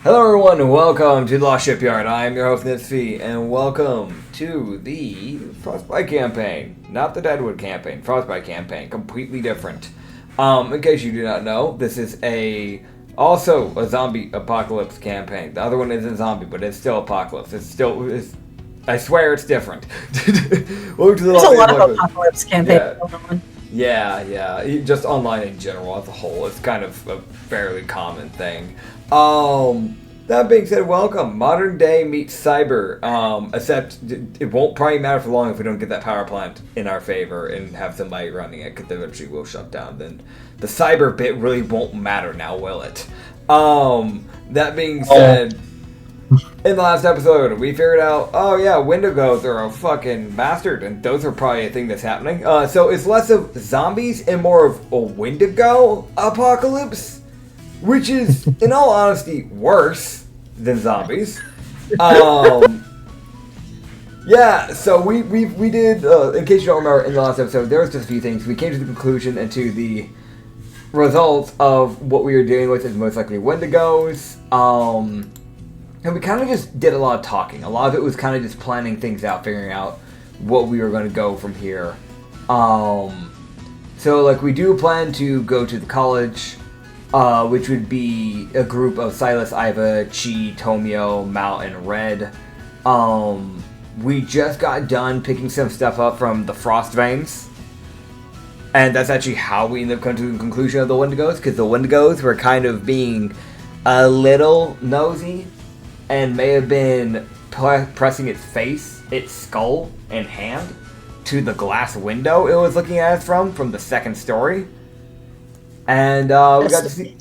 Hello everyone and welcome to the Lost Shipyard. I am your host Nitsify and welcome to the Frostbite campaign. Not the Deadwood campaign, Frostbite campaign, completely different. In case you do not know, this is also a zombie apocalypse campaign. The other one isn't zombie, but it's still apocalypse. I swear it's different. There's a lot of apocalypse campaigns going on. Yeah, just online in general as a whole. It's kind of a fairly common thing. That being said, welcome. Modern day meets cyber. Except it won't probably matter for long if we don't get that power plant in our favor and have somebody running it, because eventually we'll shut down. Then the cyber bit really won't matter now, will it? That being said, in the last episode, we figured out, Wendigos are a fucking bastard, and those are probably a thing that's happening. So it's less of zombies and more of a Wendigo apocalypse, which is, in all honesty, worse than zombies. So we did, in case you don't remember, in the last episode, there was just a few things. We came to the conclusion and to the results of what we were dealing with is most likely Wendigos. And we kind of just did a lot of talking. A lot of it was kind of just planning things out, figuring out what we were going to go from here. So we do plan to go to the college, which would be a group of Silas, Iva, Chi, Tomio, Mal, and Red. We just got done picking some stuff up from the Frost Veins. And that's actually how we ended up coming to the conclusion of the Wendigos, because the Wendigos were kind of being a little nosy and may have been pressing its face, its skull, and hand to the glass window it was looking at us from the second story. And we got to see...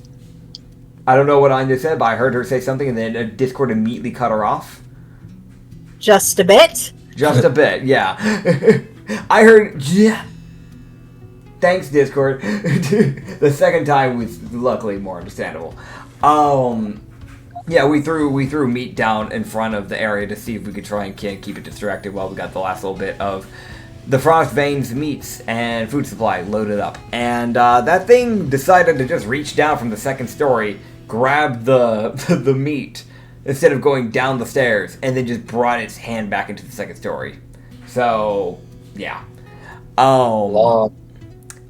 I don't know what Anya said, but I heard her say something, and then Discord immediately cut her off. Just a bit? Just a bit, yeah. I heard... Yeah. Thanks, Discord. The second time was luckily more understandable. Yeah, we threw meat down in front of the area to see if we could try and keep it distracted while we got the last little bit of the Frost Veins meats and food supply loaded up. And that thing decided to just reach down from the second story, grab the meat, instead of going down the stairs, and then just brought its hand back into the second story. So, yeah.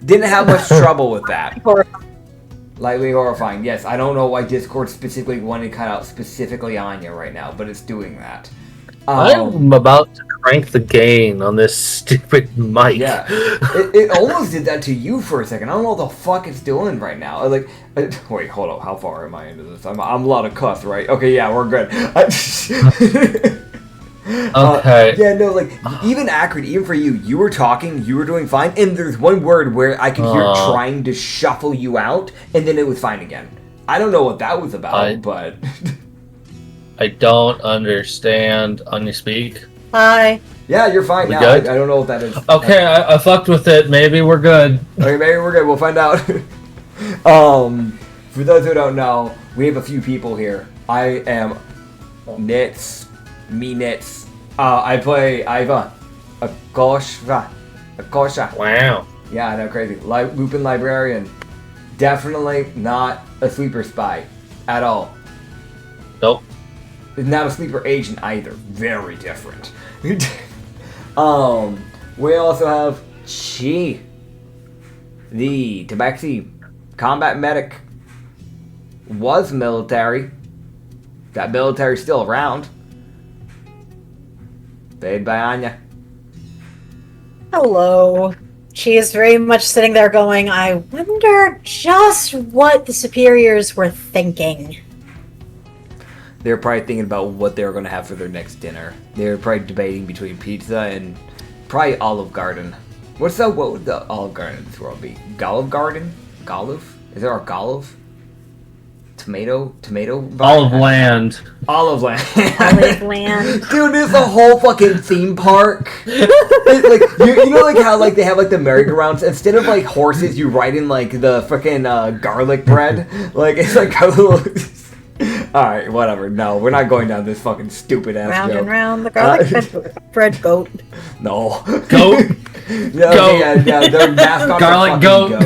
Didn't have much trouble with that. Lightly horrifying, yes. I don't know why Discord specifically wanted to cut out specifically Anya right now, but it's doing that. I'm about to crank the gain on this stupid mic. Yeah, it almost did that to you for a second. I don't know what the fuck it's doing right now. Wait, hold up. How far am I into this? I'm allowed to cuss, right? Okay, yeah, we're good. Okay. Even Acrid, even for you, you were talking, you were doing fine, and there's one word where I could hear trying to shuffle you out, and then it was fine again. I don't know what that was about, but... I don't understand. Anya, speak. Hi. Yeah, you're fine now. I don't know what that is. Okay, I fucked with it. Maybe we're good. Okay, maybe we're good. We'll find out. For those who don't know, we have a few people here. I am Nits. I play Iva. Akosha. Wow. Yeah, I know, crazy. Lupin Librarian. Definitely not a sleeper spy. At all. Nope. Not a sleeper agent either. Very different. We also have Chi. The Tabaxi combat medic. Was military. That military's still around. Played by Anya. Hello. She is very much sitting there going, I wonder just what the superiors were thinking. They were probably thinking about what they were going to have for their next dinner. They were probably debating between pizza and probably Olive Garden. What would the Olive Garden in this world be? Olive Garden? Olive? Is there a Olive? Tomato? Olive Land. Olive Land. Dude, it's a whole fucking theme park. You know how they have the merry-go-rounds? Instead of horses, you ride in the freaking garlic bread. It's a little... Alright, whatever. No, we're not going down this fucking stupid ass round joke. And round the garlic bread goat. No. Goat? No, goat. Yeah, their mascot garlic goat.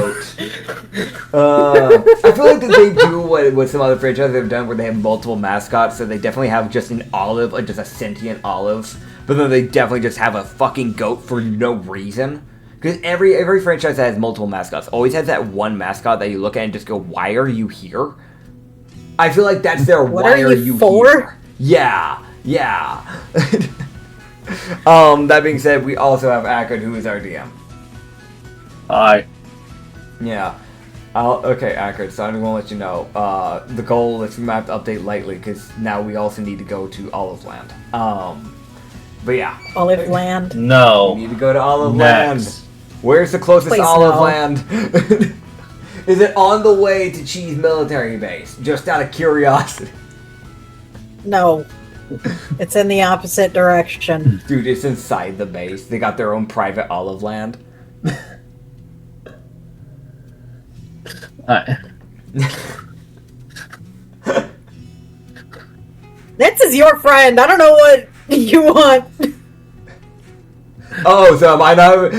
I feel like that they do what some other franchises have done, where they have multiple mascots. So they definitely have just an olive, like just a sentient olive, but then they definitely just have a fucking goat for no reason. Because every franchise that has multiple mascots always has that one mascot that you look at and just go, "Why are you here?" I feel like that's their What "Why are you here?" for? Yeah. That being said, we also have Acrid, who is our DM. Hi. Yeah. Okay, Acrid, so I'm going to let you know. The goal is we might have to update lightly, because now we also need to go to Olive Land. But yeah. Olive Land. No. We need to go to Olive Next. Land. Where's the closest Please Olive no. Land? Is it on the way to Chi's military base? Just out of curiosity. No. It's in the opposite direction. Dude, it's inside the base. They got their own private Olive Land. This is your friend. I don't know what you want. Oh, so am I not?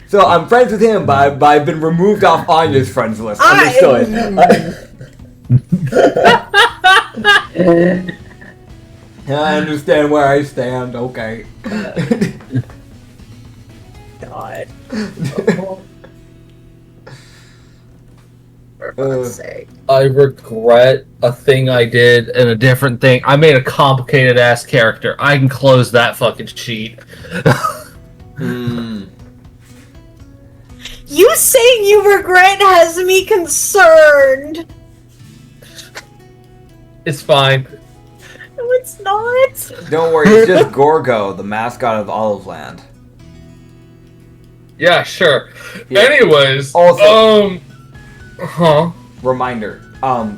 So I'm friends with him, but I've been removed off Anya's friends list. Understood. I understand where I stand. Okay. God. For Uh. fuck's sake. I regret a thing I did and a different thing. I made a complicated ass character. I can close that fucking sheet. You saying you regret has me concerned. It's fine. No, it's not. Don't worry, it's just Gorgo, the mascot of Olive Land. Yeah, sure. Yeah. Anyways, Also- huh? Reminder,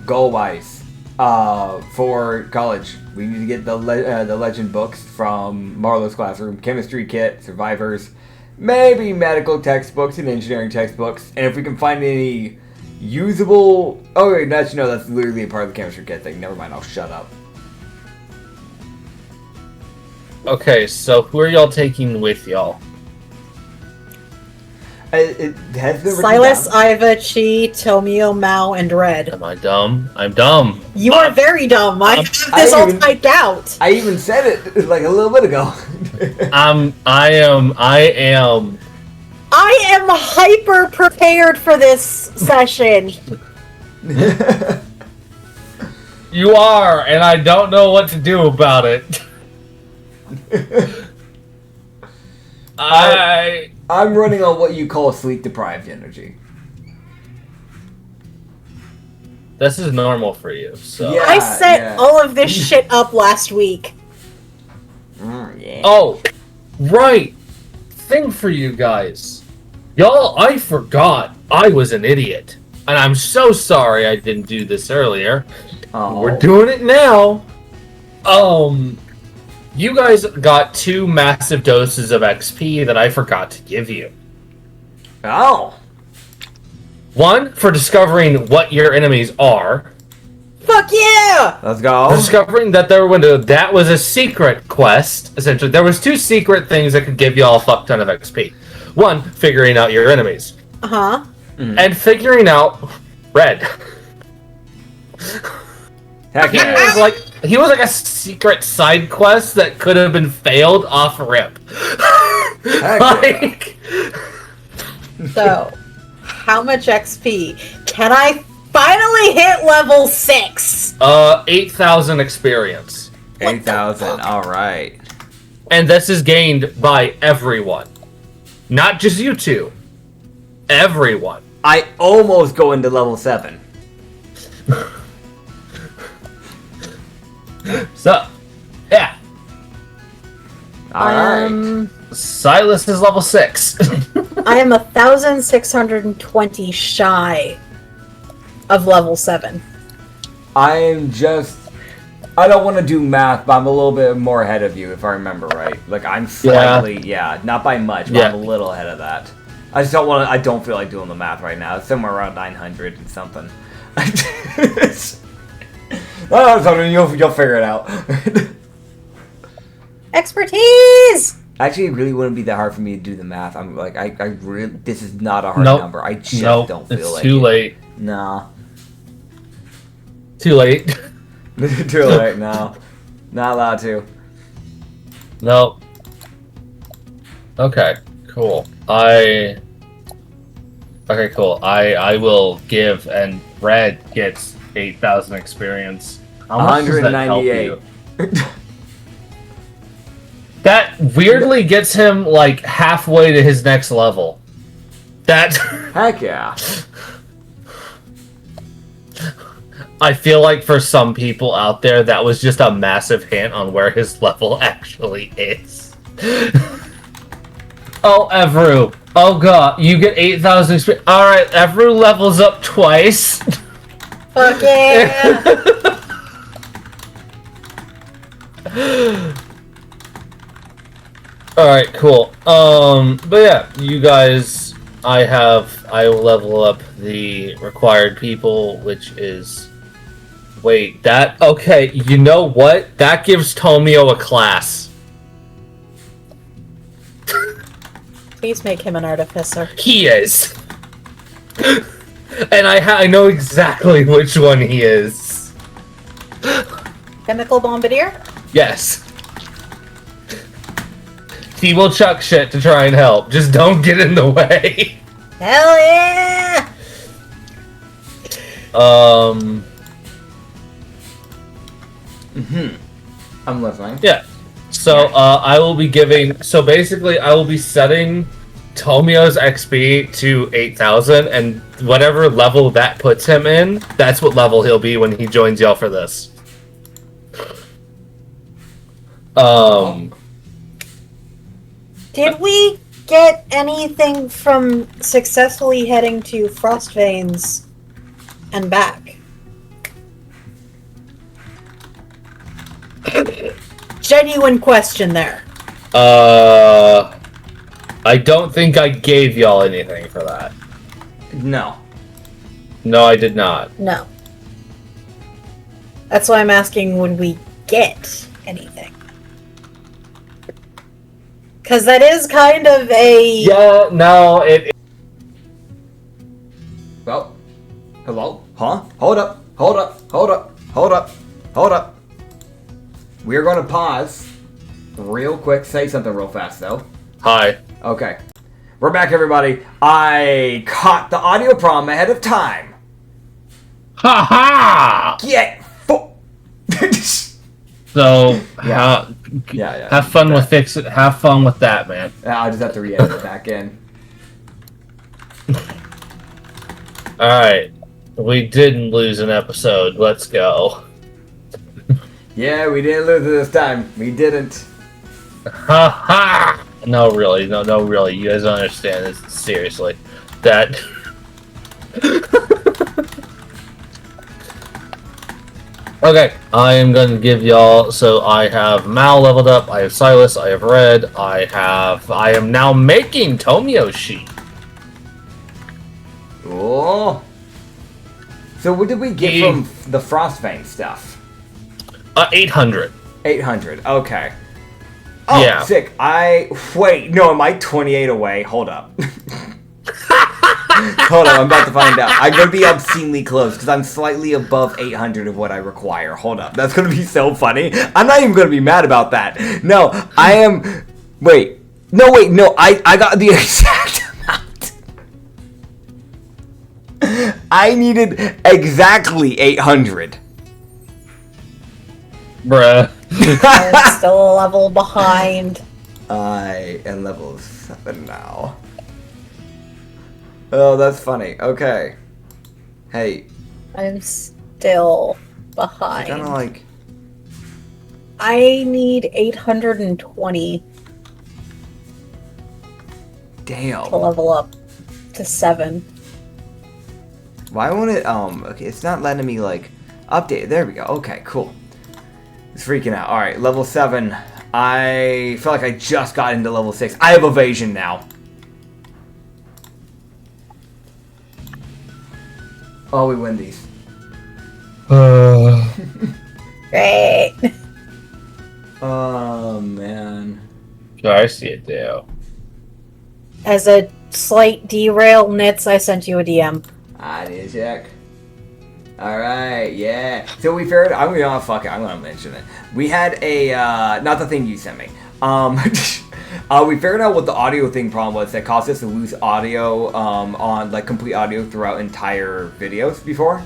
goal-wise, for college, we need to get the legend books from Marlowe's classroom, chemistry kit, survivors, maybe medical textbooks and engineering textbooks, and if we can find any usable... Oh wait, that's literally a part of the chemistry kit thing. Never mind, I'll shut up. Okay, so who are y'all taking with y'all? It has been written Silas, down. Iva, Chi, Tomio, Mao, and Red. Am I dumb? I'm dumb. You are very dumb. I have I this all even- typed out. I even said it like a little bit ago. I am. I am hyper prepared for this session. You are, and I don't know what to do about it. I'm running on what you call sleep-deprived energy. This is normal for you, so. Yeah. I set all of this shit up last week. Yeah. Oh, right. Thing for you guys. Y'all, I forgot I was an idiot. And I'm so sorry I didn't do this earlier. Oh. We're doing it now. You guys got 2 massive doses of XP that I forgot to give you. Oh. 1 for discovering what your enemies are. Fuck yeah! Let's go. Discovering that that was a secret quest. Essentially, there was 2 secret things that could give y'all a fuck ton of XP. 1, figuring out your enemies, Uh-huh. and figuring out Red. Heck He yeah. was like a secret side quest that could have been failed off rip. Heck Like, So, how much XP? Can I finally hit level 6? 8,000 experience. 8,000. All right. And this is gained by everyone. Not just you 2. Everyone. I almost go into level 7. So, yeah. All right. Silas is level 6. I am 1,620 shy of level 7. I don't want to do math, but I'm a little bit more ahead of you, if I remember right. Like, I'm slightly, not by much, but I'm a little ahead of that. I just don't want to, I don't feel like doing the math right now. It's somewhere around 900 and something. Oh, something, you'll figure it out. Expertise! Actually, it really wouldn't be that hard for me to do the math. I'm like, I really, this is not a hard Nope. number. I just Nope. don't feel It's like too it. late. No. Too late. Too late, no. Not allowed to. Nope. Okay, cool. Okay, cool. I will give, and Red gets 8,000 experience. How much does that help 198. you? That weirdly gets him like halfway to his next level. That Heck yeah. I feel like for some people out there, that was just a massive hint on where his level actually is. Oh, Evru. Oh god, you get 8,000 experience. Alright, Evru levels up twice. Fuck yeah! Alright, cool. But yeah, you guys, I will level up the required people, which is... Wait, that... Okay, you know what? That gives Tomio a class. Please make him an artificer. He is! And I know exactly which one he is. Chemical bombardier? Yes. He will chuck shit to try and help. Just don't get in the way. Hell yeah! I'm listening. Yeah. So, I will be giving... So, basically, I will be setting Tomio's XP to 8,000, and whatever level that puts him in, that's what level he'll be when he joins y'all for this. Did we get anything from successfully heading to Frostveins and back? Genuine question there. I don't think I gave y'all anything for that. No. No, I did not. No. That's why I'm asking, would we get anything? Because that is kind of a... Yeah, no, it... Well, hello? Huh? Hold up. Hold up. Hold up. Hold up. Hold up. We're going to pause real quick. Say something real fast, though. Hi. Okay. We're back, everybody. I caught the audio problem ahead of time. Ha ha! Get So, Yeah. have fun with fix it. Have fun with that, man. I'll just have to re-edit it back in. Alright. We didn't lose an episode. Let's go. Yeah, we didn't lose it this time. We didn't. Ha ha! No, really. No, really. You guys don't understand this. Seriously. That... Okay, I am going to give y'all, so I have Mal leveled up, I have Silas, I have Red, I am now making Tomio's sheet. Oh. So what did we get from the Frostbite stuff? 800. 800, okay. Oh, Yeah. sick. Wait, no, am I 28 away? Hold up. Hold on, I'm about to find out. I'm going to be obscenely close, because I'm slightly above 800 of what I require. Hold up. That's going to be so funny. I'm not even going to be mad about that. No, I am... Wait. No, I got the exact amount. I needed exactly 800. Bruh. I'm still a level behind. I am level 7 now. Oh, that's funny. Okay. Hey. I'm still behind. Kind of like... I need 820 Damn. to level up to 7. Why won't it, okay, it's not letting me, like, update. There we go. Okay, cool. It's freaking out. Alright, level 7. I feel like I just got into level 6. I have evasion now. Oh, we win these. Great. Oh, man. Sorry, I see it do. As a slight derail, Nits, I sent you a DM. I need to check. Alright, yeah. So we figured, I'm gonna mention it. We had a, not the thing you sent me. We figured out what the audio thing problem was that caused us to lose audio, on, like, complete audio throughout entire videos before.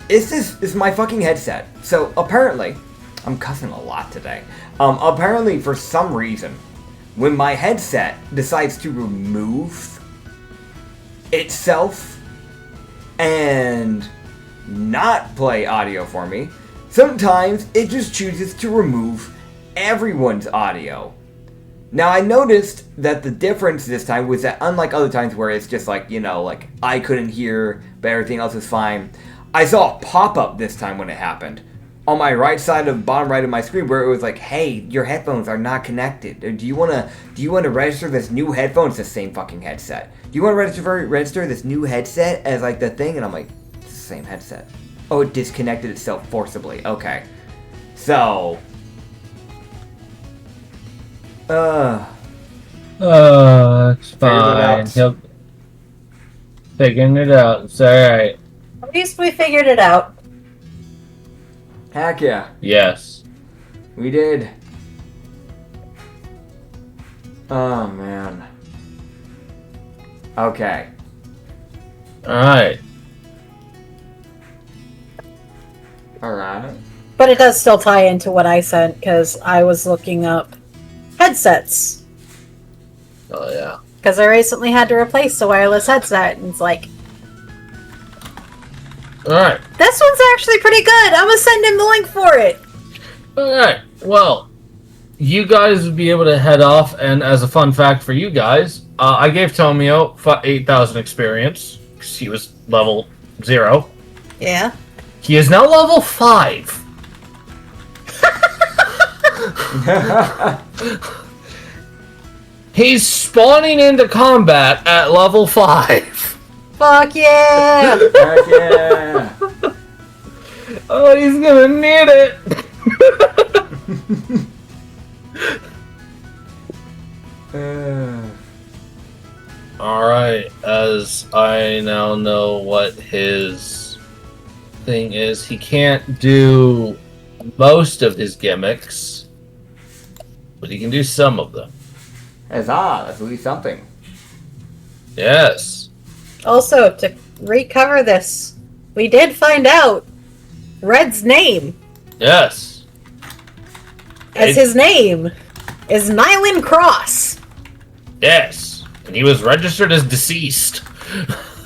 It's my fucking headset. So, apparently, I'm cussing a lot today. Apparently, for some reason, when my headset decides to remove itself and not play audio for me, sometimes it just chooses to remove everyone's audio. Now, I noticed that the difference this time was that unlike other times where it's just like, you know, like I couldn't hear but everything else was fine, I saw a pop-up this time when it happened on my right side of bottom right of my screen where it was like, hey, your headphones are not connected. Do you wanna register this new headphone? It's the same fucking headset. Do you wanna register this new headset as like the thing? And I'm like, it's the same headset. Oh, it disconnected itself forcibly. Okay. So it's fine. He'll figuring it out. It's alright. At least we figured it out. heck yeah. Yes. We did. Oh man. Okay. Alright. Alright. But it does still tie into what I sent, because I was looking up headsets. Oh, yeah. Because I recently had to replace a wireless headset, and it's like, Alright. this one's actually pretty good. I'm gonna send him the link for it. Alright. Well, you guys would be able to head off, and as a fun fact for you guys, I gave Tomio 8,000 experience, because he was level 0. Yeah. He is now level 5. He's spawning into combat at level 5. Fuck yeah! Heck yeah. Oh, he's gonna need it. Alright, as I now know what his thing is, he can't do most of his gimmicks, but he can do some of them. Huzzah, that's at least something. Yes. Also, to recover this, we did find out Red's name, Yes. as his name is Nyland Cross. Yes. And he was registered as deceased.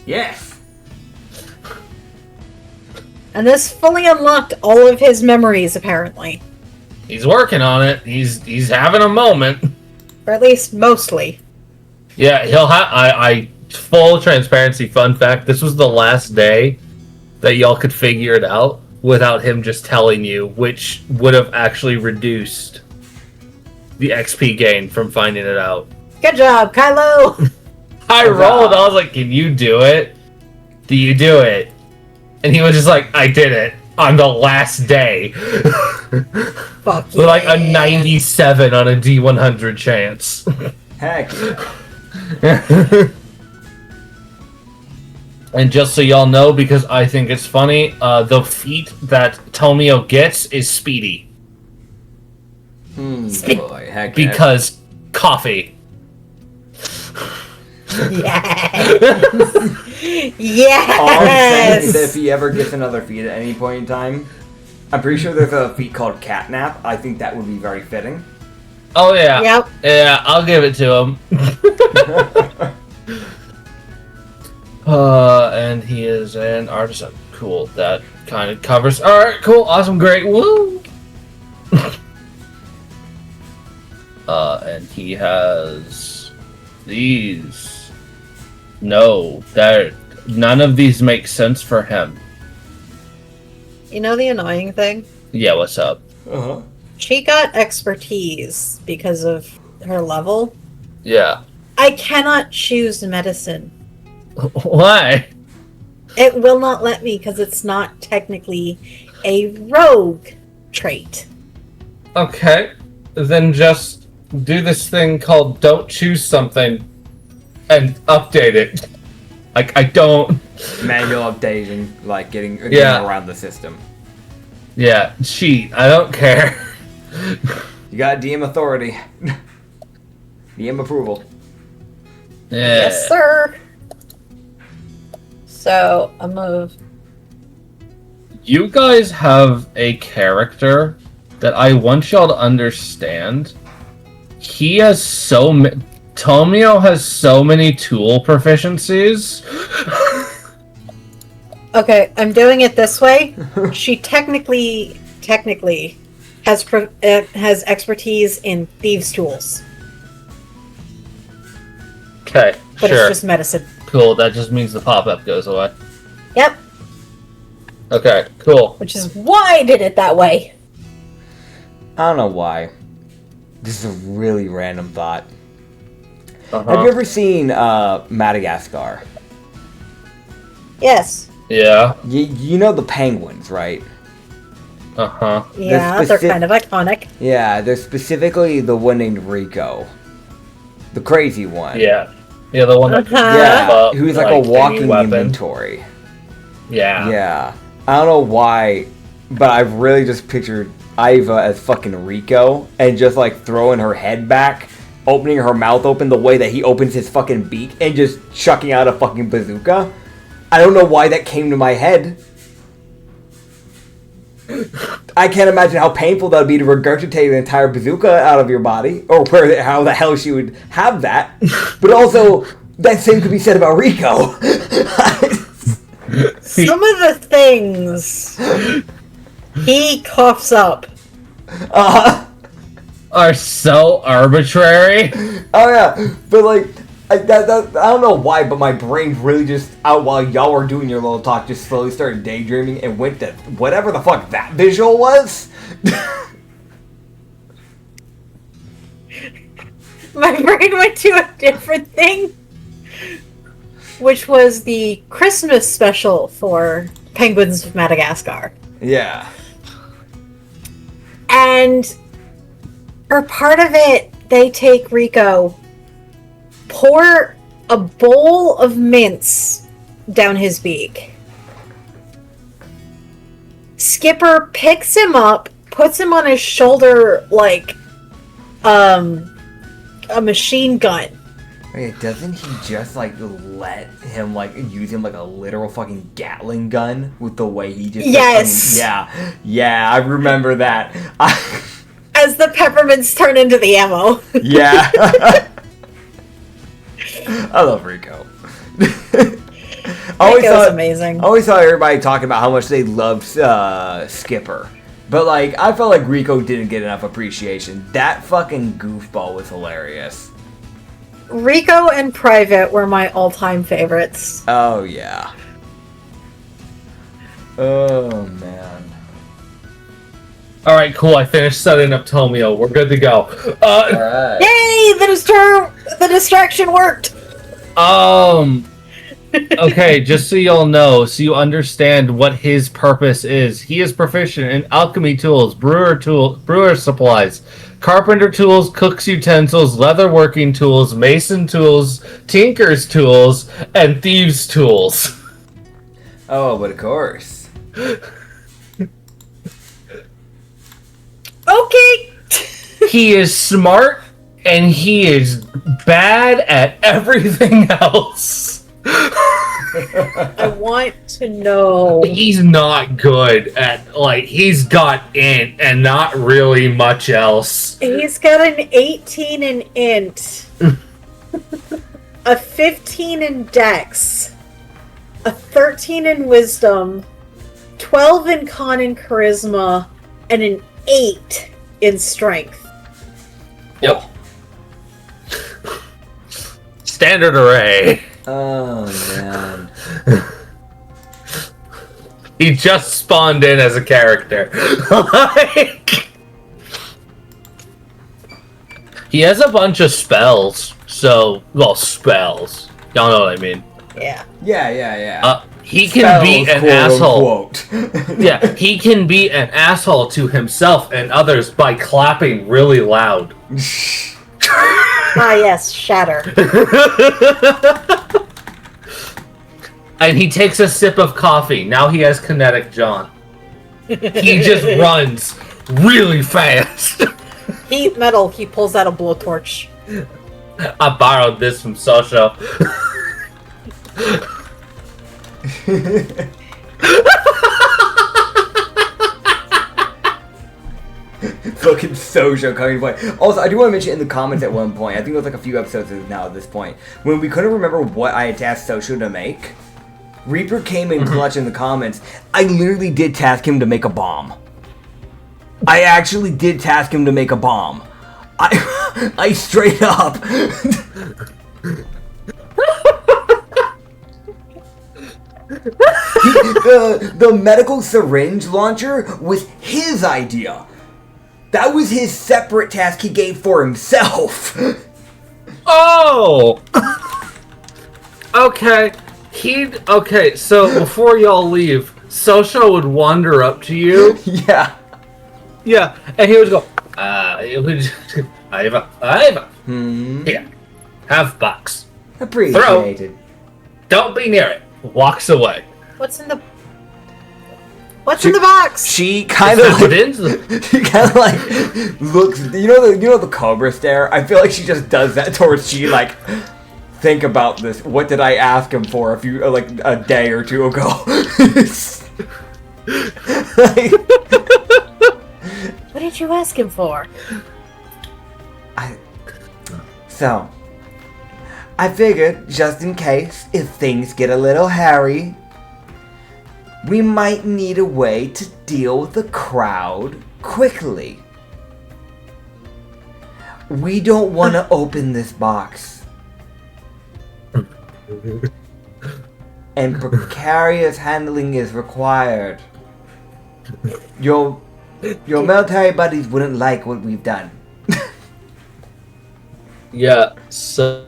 Yes. And this fully unlocked all of his memories, apparently. He's working on it. He's having a moment. Or at least mostly. Yeah, he'll have. I full transparency. Fun fact: this was the last day that y'all could figure it out without him just telling you, which would have actually reduced the XP gain from finding it out. Good job, Kylo! I rolled. I was like, "Can you do it? Do you do it?" And he was just like, "I did it on the last day." Fuck With like a 97 on a D100 chance. Heck yeah. And just so y'all know, because I think it's funny, the feat that Tomio gets is Speedy. Boy, heck yeah. Because coffee. Yes! All I'm saying is that Yes! if he ever gets another feat at any point in time, I'm pretty sure there's a feat called Catnap. I think that would be very fitting. Oh yeah. Yep. Yeah, I'll give it to him. And he is an artisan. Cool. That kind of covers. Alright, cool, awesome, great. Woo! And he has these. No, none of these make sense for him. You know the annoying thing? Yeah, what's up? Uh-huh. She got expertise because of her level. Yeah. I cannot choose medicine. Why? It will not let me because it's not technically a rogue trait. Okay. Then just do this thing called don't choose something and update it. Like, I don't... Manual updating, like getting around the system. Yeah, cheat. I don't care. You got DM authority. DM approval. Yeah. Yes, sir. So, a move. You guys have a character that I want y'all to understand. He has Tomio has so many tool proficiencies. Okay, I'm doing it this way. She technically has expertise in thieves' tools, Okay, but sure. it's just medicine. Cool, that just means the pop-up goes away. Yep, Okay, cool. which is why I did it that way. I don't know why. This is a really random thought. Uh-huh. Have you ever seen Madagascar? Yes. Yeah. You know the penguins, right? Uh-huh. Yeah, they're kind of iconic. Yeah, they're specifically the one named Rico. The crazy one. Yeah. Yeah, the one that Yeah, who's like a any walking weapon. inventory. Yeah. Yeah. I don't know why, but I've really just pictured Iva as fucking Rico and just like throwing her head back, opening her mouth open the way that he opens his fucking beak and just chucking out a fucking bazooka. I don't know why that came to my head. I can't imagine how painful that would be to regurgitate an entire bazooka out of your body, or how the hell she would have that. But also, that same could be said about Rico. Some of the things he coughs up. Are so arbitrary. Oh yeah, but like, I don't know why, but my brain really just, while y'all were doing your little talk, just slowly started daydreaming and went to whatever the fuck that visual was. My brain went to a different thing, which was the Christmas special for Penguins of Madagascar. Yeah. And for part of it, they take Rico, pour a bowl of mince down his beak. Skipper picks him up, puts him on his shoulder like a machine gun. Okay, doesn't he just like let him like use him like a literal fucking Gatling gun with the way he just? Yes. Yeah, I remember that. As the peppermints turn into the ammo. Yeah. I love Rico. Rico's amazing. I always saw everybody talking about how much they loved Skipper. But like, I felt like Rico didn't get enough appreciation. That fucking goofball was hilarious. Rico and Private were my all-time favorites. Oh yeah. Oh man. Alright, cool. I finished setting up Tomio. We're good to go. Alright. Yay! The distraction worked! Okay, just so y'all know, so you understand what his purpose is. He is proficient in alchemy tools, brewer supplies, carpenter tools, cook's utensils, leatherworking tools, mason tools, tinker's tools, and thieves' tools. Oh, but of course. Okay! He is smart, and he is bad at everything else. I want to know. He's not good at, like, he's got int and not really much else. He's got an 18 in int, a 15 in dex, a 13 in wisdom, 12 in con and charisma, and an 8 in strength. Yep. Standard array. Oh man. He just spawned in as a character. Like, he has a bunch of spells. So, well, spells. Y'all know what I mean. Yeah. Yeah. He can be an quote, asshole. unquote. Yeah, he can be an asshole to himself and others by clapping really loud. Ah, yes, shatter. And he takes a sip of coffee. Now he has kinetic John. He just runs really fast. Heat metal, he pulls out a blowtorch. I borrowed this from Social. Fucking Sojo coming to play. Also, I do want to mention in the comments at one point, I think it was like a few episodes now at this point, when we couldn't remember what I had tasked Sojo to make, Reaper came in clutch in the comments. I literally did task him to make a bomb. I actually did task him to make a bomb. I straight up. The medical syringe launcher was his idea. That was his separate task he gave for himself. Oh! Okay. Okay, so before y'all leave, Social would wander up to you. Yeah. Yeah, and he would go, Iva. Here, have box. Appreciated. Don't be near it. Walks away. What's in the box? She kind of looks. You know the Cobra stare. I feel like she just does that towards Chi. Like, think about this. What did I ask him for a day or two ago? What did you ask him for? I figured, just in case, if things get a little hairy, we might need a way to deal with the crowd quickly. We don't want to open this box. And precarious handling is required. Your military buddies wouldn't like what we've done. Yeah, so,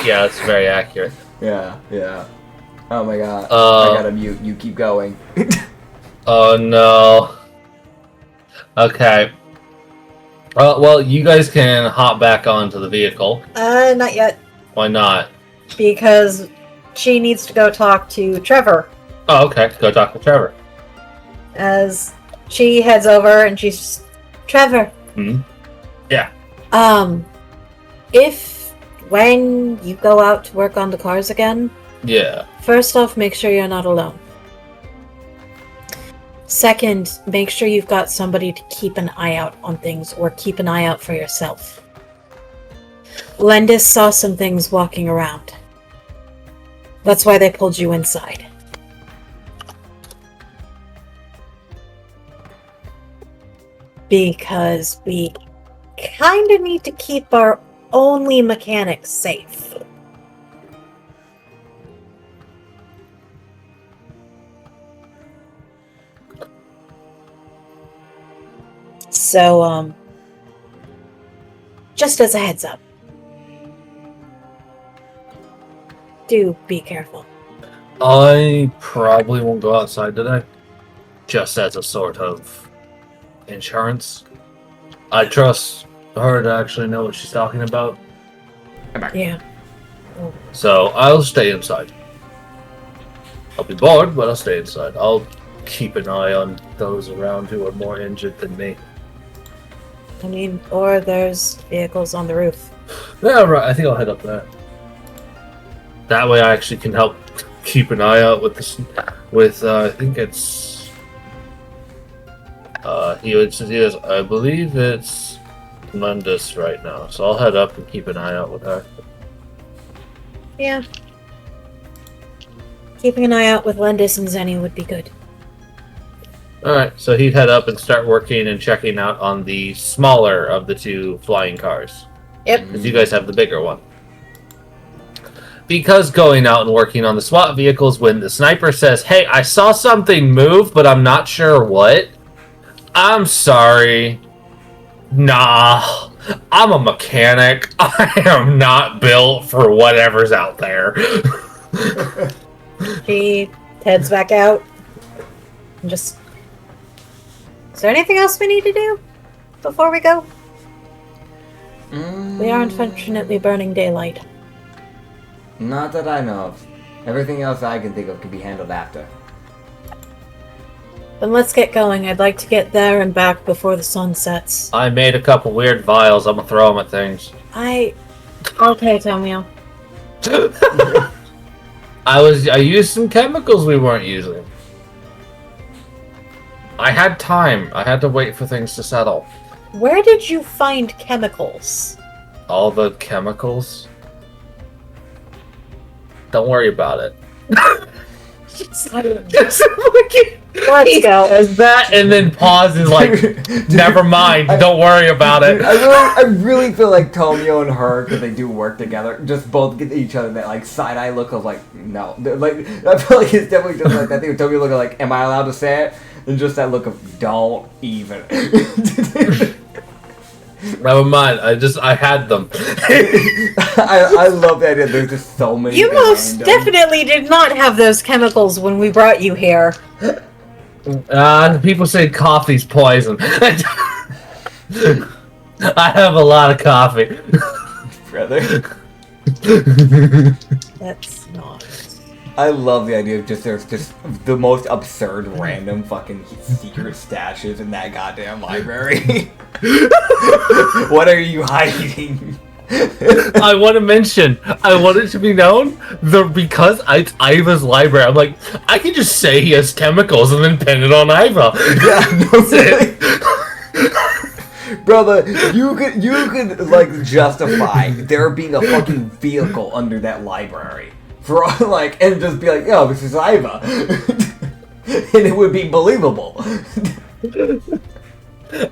yeah, it's very accurate. Yeah. Oh my god. I gotta mute. You keep going. Oh no. Okay. Well, you guys can hop back onto the vehicle. Not yet. Why not? Because she needs to go talk to Trevor. Oh, okay. Go talk to Trevor. As she heads over and she's Trevor. Hmm? Yeah. When you go out to work on the cars again, Yeah. first off, make sure you're not alone. Second, make sure you've got somebody to keep an eye out on things, or keep an eye out for yourself. Lendis saw some things walking around. That's why they pulled you inside. Because we kind of need to keep our only mechanics safe. So, just as a heads up, do be careful. I probably won't go outside today. Just as a sort of insurance. I trust her to actually know what she's talking about. Yeah. So I'll stay inside. I'll be bored, but I'll stay inside. I'll keep an eye on those around who are more injured than me. I mean, or there's vehicles on the roof. Yeah, right. I think I'll head up there. That way I actually can help keep an eye out with this. I think it's. I believe it's Mundus right now. So I'll head up and keep an eye out with her. Yeah. Keeping an eye out with Lendis and Zenny would be good. Alright, so he'd head up and start working and checking out on the smaller of the two flying cars. Yep. Because you guys have the bigger one. Because going out and working on the SWAT vehicles, when the sniper says, "Hey, I saw something move, but I'm not sure what," I'm sorry. Nah, I'm a mechanic. I am not built for whatever's out there. She heads back out. And just... Is there anything else we need to do before we go? We are unfortunately burning daylight. Not that I know of. Everything else I can think of can be handled after. Then let's get going. I'd like to get there and back before the sun sets. I made a couple weird vials. I'm gonna throw them at things. Okay, Tomio. I used some chemicals we weren't using. I had time. I had to wait for things to settle. Where did you find chemicals? All the chemicals? Don't worry about it. Let's go. As that, and then pauses like, never mind, don't worry about it. I really feel like Tomio and her, because they do work together, just both get each other that like side-eye look of like, no. Like, I feel like it's definitely just like that thing with Tomio looking like, am I allowed to say it? And just that look of, don't even. Never mind, I had them. I love the idea. There's just so many. You most definitely did not have those chemicals when we brought you here. People say coffee's poison. I have a lot of coffee. Brother. That's not. I love the idea of there's just the most absurd random fucking secret stashes in that goddamn library. What are you hiding? I want to mention, I want it to be known, because it's Iva's library, I'm like, I can just say he has chemicals and then pin it on Iva. Yeah, no, brother, you could like justify there being a fucking vehicle under that library. For like, and just be like, yo, this is Iva. And it would be believable.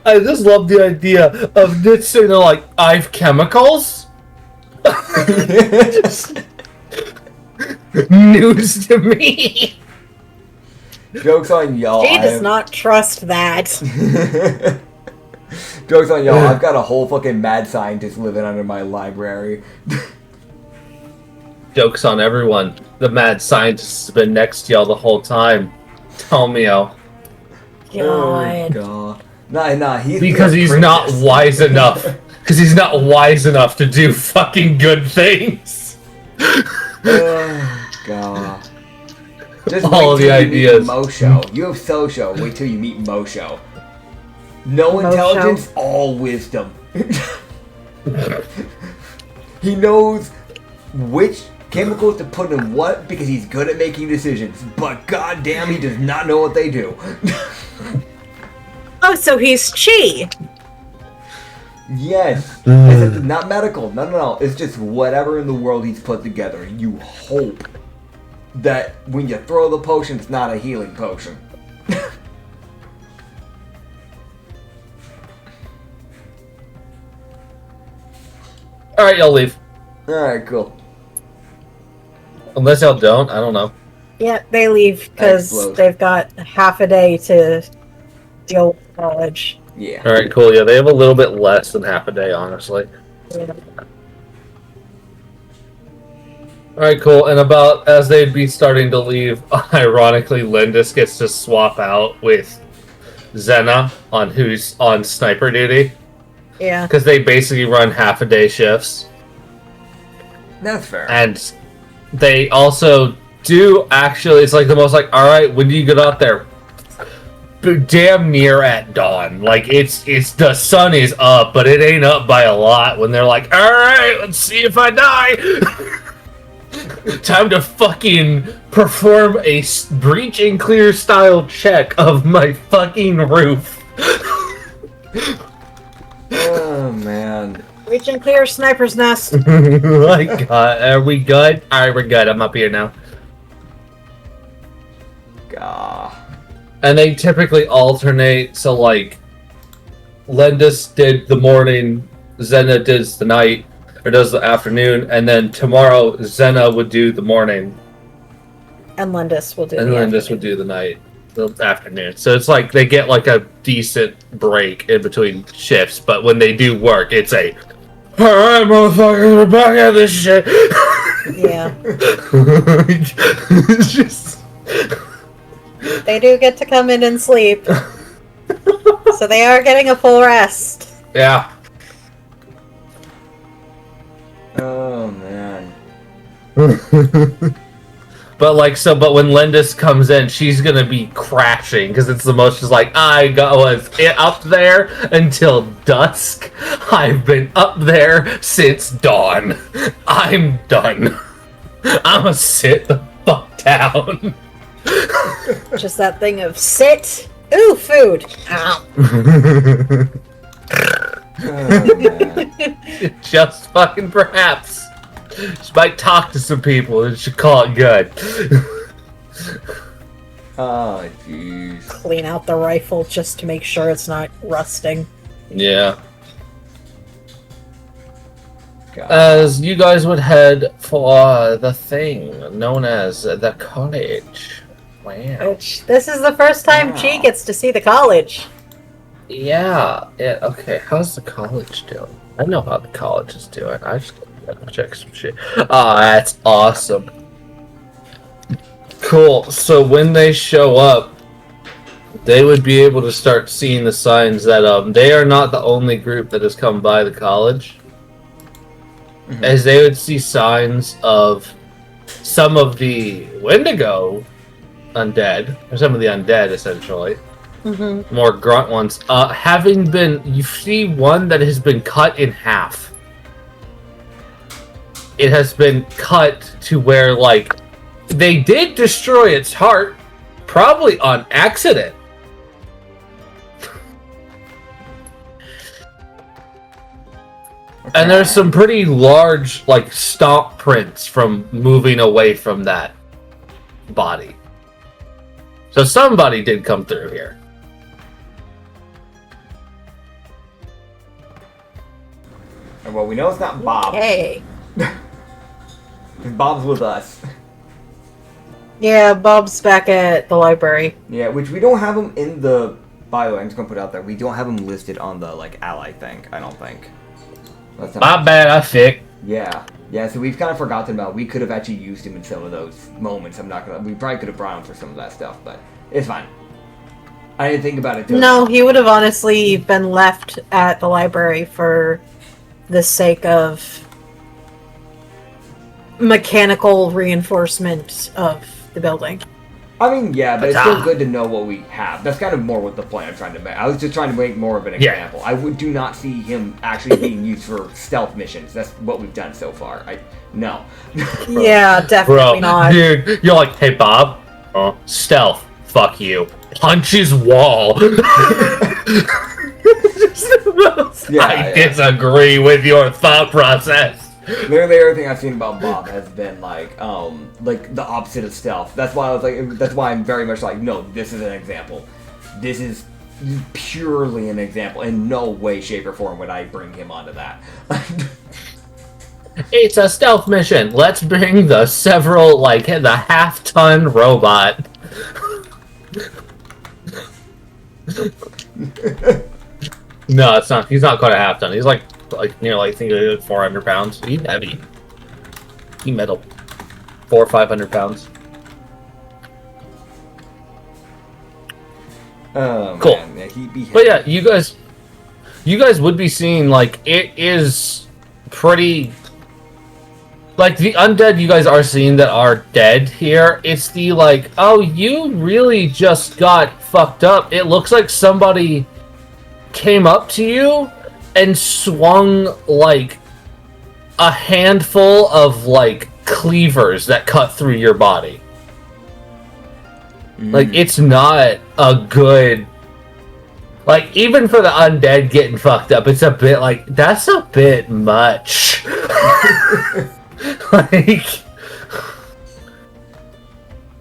I just love the idea of this saying, like, I've chemicals? News to me. Joke's on y'all. She does not trust that. Joke's on y'all. I've got a whole fucking mad scientist living under my library. Joke's on everyone. The mad scientist has been next to y'all the whole time. Tomio. God. Oh, nah, he's not wise enough. Because he's not wise enough to do fucking good things. Oh, God. Just all of the ideas. Mosho. You have Sosho. Wait till you meet Mosho. No intelligence, all wisdom. He knows which chemicals to put in what because he's good at making decisions. But goddamn, he does not know what they do. Oh, so he's Chi. Yes. It's not medical. No. It's just whatever in the world he's put together. You hope that when you throw the potion, it's not a healing potion. Alright, y'all leave. Alright, cool. Unless y'all don't, I don't know. Yeah, they leave because they've got half a day to deal with college. Yeah. Alright, cool. Yeah, they have a little bit less than half a day, honestly. Yeah. Alright, cool. And about as they'd be starting to leave, ironically, Lindis gets to swap out with Zena on who's on sniper duty. Yeah. Because they basically run half a day shifts. That's fair. And they also do actually, it's like the most like, alright, when do you get out there? Damn near at dawn. Like, it's the sun is up, but it ain't up by a lot when they're like, alright, let's see if I die. Time to fucking perform a breach and clear style check of my fucking roof. Oh, man. Reach and clear sniper's nest. My God, are we good? Alright, we're good. I'm up here now. Gah. And they typically alternate, so like, Lendis did the morning, Zena does the night, or does the afternoon, and then tomorrow Zena would do the morning. And Lindis will do And the Lendis afternoon. would do the night, the afternoon. So it's like they get like a decent break in between shifts, but when they do work, it's a, alright motherfuckers, we're back at this shit. Yeah. It's just... they do get to come in and sleep. So they are getting a full rest. Yeah. Oh man. But when Lindis comes in, she's gonna be crashing because it's the most just like was up there until dusk. I've been up there since dawn. I'm done. I'ma sit the fuck down. Just that thing of sit. Ooh, food. Ow. Oh, man. Just fucking perhaps. She might talk to some people and she call it good. Oh, jeez. Clean out the rifle just to make sure it's not rusting. Yeah. God. As you guys would head for the thing known as the college. Wow. Which, this is the first time Wow. Chi gets to see the college. Yeah. Okay. How's the college doing? I know how the college is doing. I just gotta check some shit. Oh, that's awesome. Cool. So when they show up, they would be able to start seeing the signs that they are not the only group that has come by the college. Mhm. As they would see signs of some of the Wendigo undead, or some of the undead essentially, Mm-hmm. more grunt ones, having been, you see one that has been cut in half. It has been cut to where, like, they did destroy its heart, probably on accident. And there's some pretty large, like, stomp prints from moving away from that body. So somebody did come through here. Well, we know it's not Bob. Hey. Bob's with us. Yeah, Bob's back at the library. Yeah, which we don't have him in the bio. I'm just gonna put it out there. We don't have him listed on the like ally thing. I don't think. That's not- My bad, I thick. Yeah, yeah. So we've kind of forgotten about. We could have actually used him in some of those moments. I'm not gonna. We probably could have brought him for some of that stuff, but it's fine. I didn't think about it. Till No, he would have honestly been left at the library for the sake of mechanical reinforcement of the building. I mean, yeah, but it's still good to know what we have. That's kind of more what the point I'm trying to make. I was just trying to make more of an example. I do not see him actually being used for stealth missions. That's what we've done so far. No. Yeah, definitely not. Dude, you're like, hey, Bob, stealth, fuck you. Punch his wall. I disagree with your thought process. Literally everything I've seen about Bob has been like the opposite of stealth. That's why I was like, that's why I'm very much like, no, this is an example. This is purely an example. In no way, shape, or form would I bring him onto that. It's a stealth mission. Let's bring the half-ton robot. No, it's not. He's not quite a half-ton. He's like nearly, I think, 400 pounds. He's heavy. He metal. 400 or 500 pounds. Oh, cool. Man. Yeah, he'd be heavy. But yeah, you guys would be seeing, like, it is pretty, like, the undead you guys are seeing that are dead here, it's the, like, oh, you really just got fucked up. It looks like somebody came up to you and swung, like, a handful of, like, cleavers that cut through your body. Like, it's not a good... Like, even for the undead getting fucked up, it's a bit, like, that's a bit much. Like...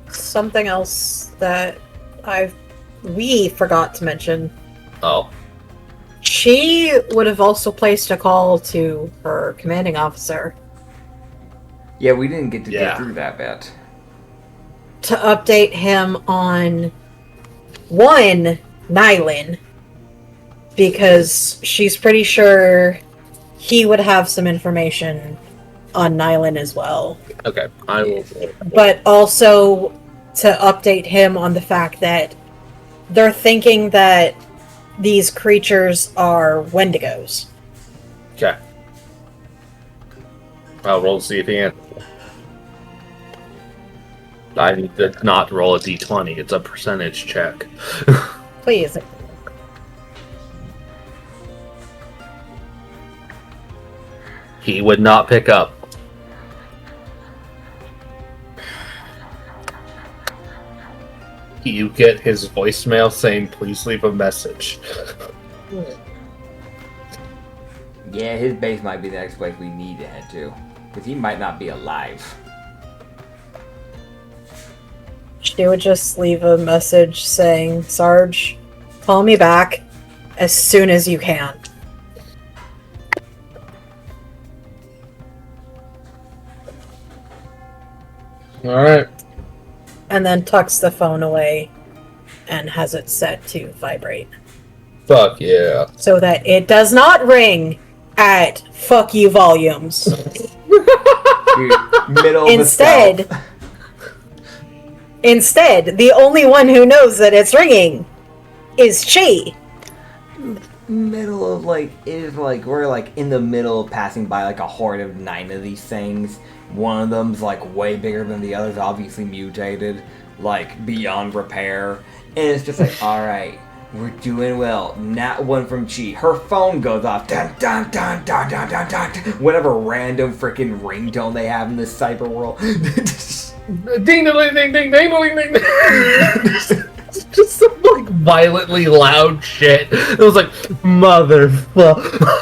Something else that we forgot to mention. Oh. She would have also placed a call to her commanding officer. Yeah, we didn't get to get through that bit. To update him on, one, Nylin. Because she's pretty sure he would have some information on Nylin as well. Okay, I will... But also to update him on the fact that they're thinking that these creatures are Wendigos. Okay. I'll roll to see if he answers. I need to not roll a d20. It's a percentage check. Please. He would not pick up. You get his voicemail saying, please leave a message. Yeah, his base might be the next place we need to head to. Because he might not be alive. She would just leave a message saying, Sarge, call me back as soon as you can. Alright. And then tucks the phone away and has it set to vibrate. Fuck yeah. So that it does not ring at fuck you volumes. Dude, middle Instead, of the south. Instead, the only one who knows that it's ringing is Chi. Middle of we're like in the middle of passing by like a horde of 9 of these things. One of them's like way bigger than the others, obviously mutated, like beyond repair. And it's just like, alright, we're doing well. Not one from Chi. Her phone goes off. Dun, dun, dun, dun, dun, dun, dun. Whatever random freaking ringtone they have in this cyber world. Ding ding ding ding ding ding ding. Just some like violently loud shit. It was like motherfucker.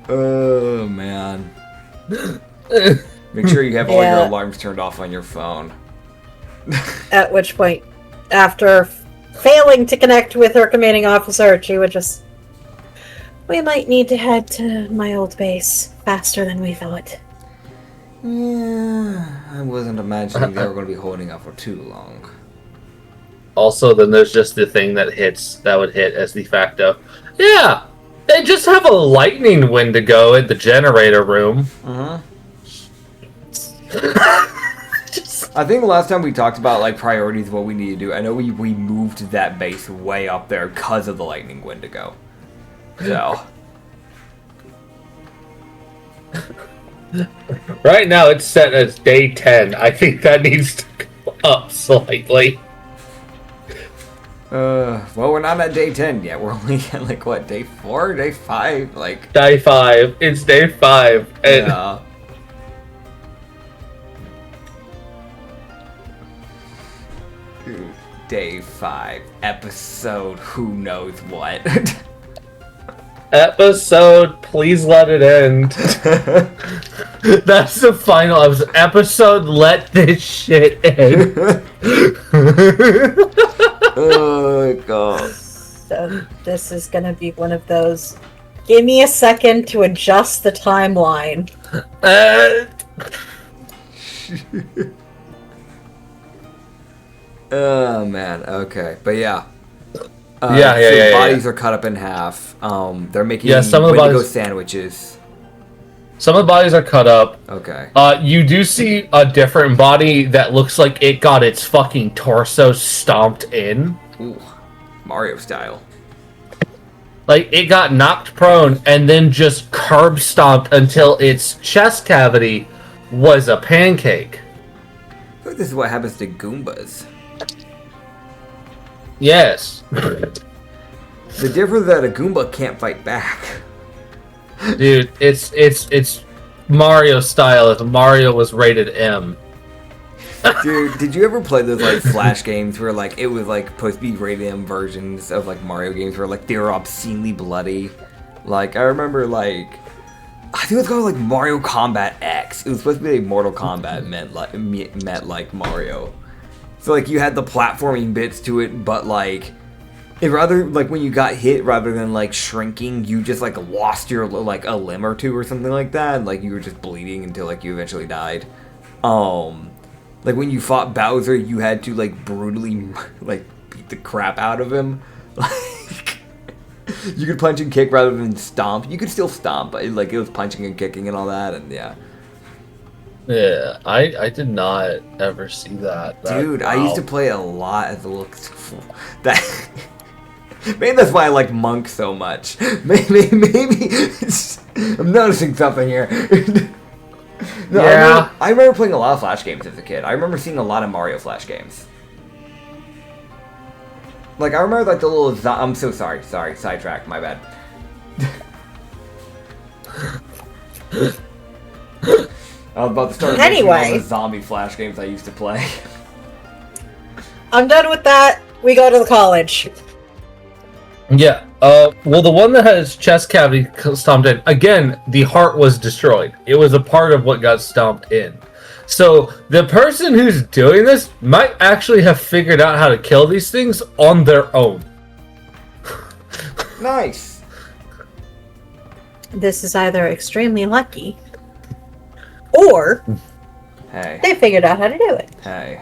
Oh man. Make sure you have all your alarms turned off on your phone. At which point, after failing to connect with her commanding officer, she would just... We might need to head to my old base faster than we thought. Yeah, I wasn't imagining they were going to be holding up for too long. Also, then there's just the thing that would hit as the fact of, yeah, they just have a lightning Wendigo in the generator room. I think the last time we talked about like priorities of what we need to do, I know we moved that base way up there because of the lightning Wendigo. So right now it's set as day 10. I think that needs to go up slightly. Well, we're not at day 10 yet. We're only at like what, day 4, day 5, like Day 5. It's day 5. And yeah. Day 5, episode who knows what. episode, please let it end. That's the final episode. Let this shit end. Oh god. So this is gonna be one of those... Give me a second to adjust the timeline. Oh man, okay, but yeah. Yeah. Bodies are cut up in half. They're making some of the Wendigo bodies... sandwiches. Some of the bodies are cut up. Okay. You do see a different body that looks like it got its fucking torso stomped in. Ooh, Mario style. Like, it got knocked prone and then just curb stomped until its chest cavity was a pancake. I think this is what happens to Goombas. Yes. The difference is that a Goomba can't fight back. Dude, it's Mario style if Mario was rated M. Dude, did you ever play those like Flash games where like it was like supposed to be rated M versions of like Mario games where like they were obscenely bloody? Like I remember like I think it was called like Mario Kombat X. It was supposed to be like Mortal Kombat met like Mario. So like you had the platforming bits to it, but like it rather like when you got hit, rather than like shrinking, you just like lost your like a limb or two or something like that. And, like you were just bleeding until like you eventually died. Like when you fought Bowser, you had to like brutally like beat the crap out of him. Like you could punch and kick rather than stomp. You could still stomp, but like it was punching and kicking and all that, and yeah. Yeah, I did not ever see that. Dude, I used to play a lot as a little... That... Maybe that's why I like Monk so much. Maybe I'm noticing something here. No, Yeah. I remember playing a lot of Flash games as a kid. I remember seeing a lot of Mario Flash games. Like, I remember like the little... I'm so sorry, sidetrack, my bad. I was about to start mentioning all the zombie Flash games I used to play. I'm done with that. We go to the college. Yeah. Well, the one that has chest cavity stomped in, again, the heart was destroyed. It was a part of what got stomped in. So the person who's doing this might actually have figured out how to kill these things on their own. Nice. This is either extremely lucky, or Hey. they figured out how to do it. Hey.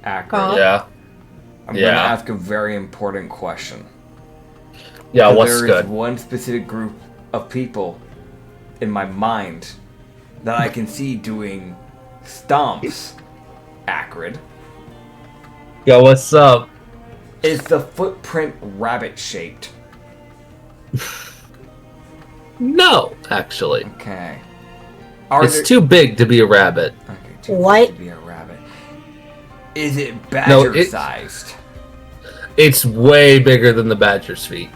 Acrid. Yeah. I'm gonna ask a very important question. Yeah, what's There good? is one specific group of people in my mind that I can see doing stomps. Acrid. Yo, what's up? Is the footprint rabbit shaped? No, actually. Okay. It's too big to be a rabbit. Okay, too What? big to be a rabbit. Is it badger sized? It's way bigger than the badger's feet.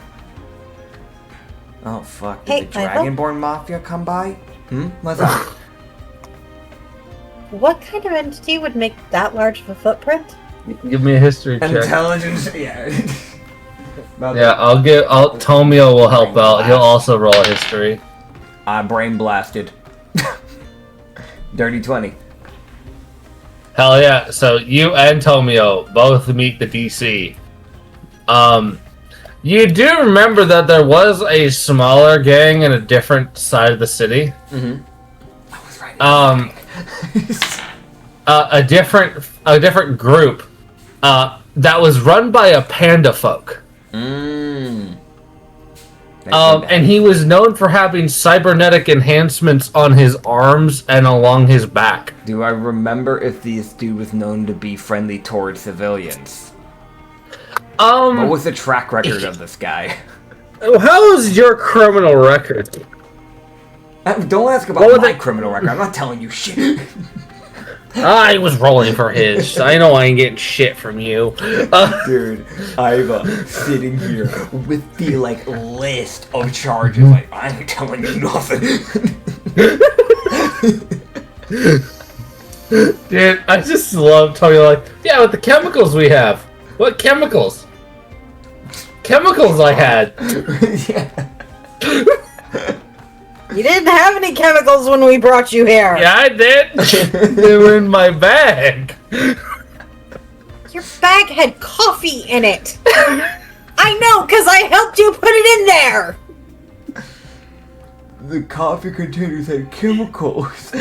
Oh fuck! Hey, Did the Dragonborn Mafia come by? What's up? What kind of entity would make that large of a footprint? Give me a history check. Intelligence, yeah. Yeah, Tomio will help out. He'll also roll a history. I brain blasted. Dirty 20. Hell yeah! So you and Tomio both meet the DC. You do remember that there was a smaller gang in a different side of the city. Mm-hmm. I was right. A different group that was run by a panda folk. And he was known for having cybernetic enhancements on his arms and along his back. Do I remember if this dude was known to be friendly towards civilians? What was the track record of this guy? How is your criminal record? Don't ask about my criminal record. I'm not telling you shit. I was rolling for his. I know I ain't getting shit from you. Dude, Iva sitting here with the list of charges. Like, I ain't telling you nothing. Dude, I just love Tony. Yeah, with the chemicals we have. What chemicals? Chemicals I had. Yeah. You didn't have any chemicals when we brought you here. Yeah, I did. They were in my bag. Your bag had coffee in it. I know, because I helped you put it in there. The coffee containers had chemicals.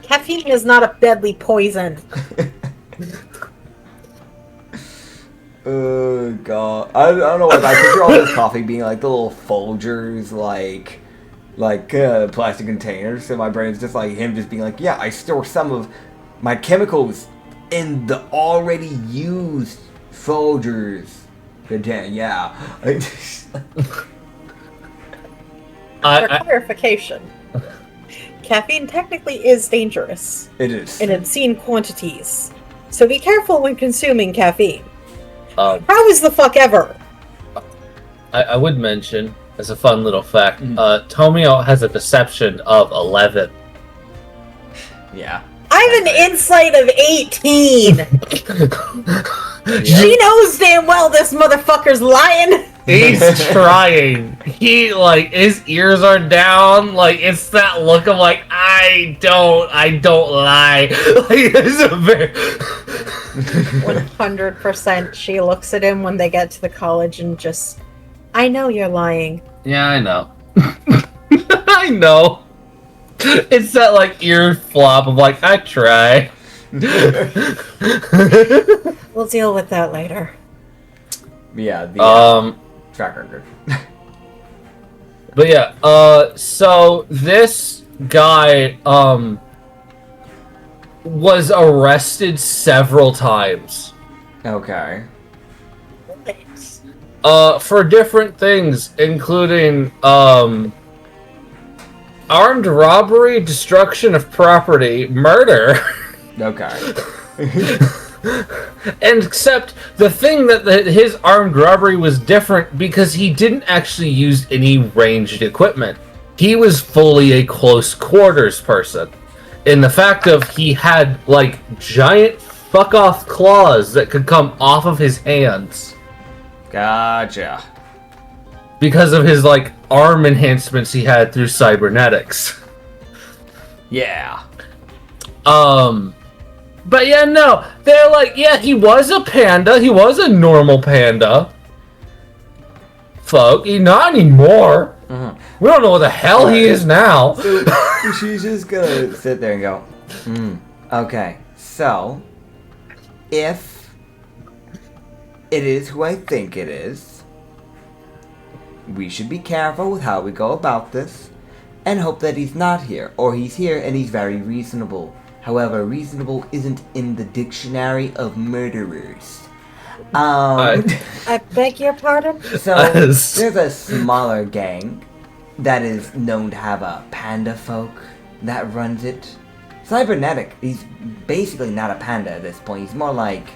Caffeine is not a deadly poison. Oh god, I don't know why, but I picture all this coffee being like the little Folgers, plastic containers. So my brain's just like him, just being like, yeah, I store some of my chemicals in the already used Folgers container. Yeah. For clarification, caffeine technically is dangerous. It is. In obscene quantities. So be careful when consuming caffeine. How the fuck ever? I would mention, as a fun little fact, Tomio has a deception of 11. Yeah. I have an insight of 18! She knows damn well this motherfucker's lying! He's trying. His ears are down. It's that look of I don't lie. It's a very... 100% she looks at him when they get to the college and just, I know you're lying. Yeah, I know. I know. It's that ear flop of I try. We'll deal with that later. Yeah, the track record. But yeah, so this guy, was arrested several times. Okay. For different things, including, armed robbery, destruction of property, murder. Okay. And except the thing that his armed robbery was different because he didn't actually use any ranged equipment. He was fully a close quarters person. In the fact of he had like giant fuck off claws that could come off of his hands. Gotcha. Because of his like arm enhancements he had through cybernetics. Yeah. But yeah, no. They're like, yeah, he was a panda. He was a normal panda. Folk. Not anymore. Mm-hmm. We don't know what the hell he is now. So she's just gonna sit there and go, okay, so, if it is who I think it is, we should be careful with how we go about this, and hope that he's not here, or he's here and he's very reasonable. However, reasonable isn't in the dictionary of murderers. I beg your pardon? So, Yes. there's a smaller gang that is known to have a panda folk that runs it. Cybernetic, he's basically not a panda at this point. He's more like...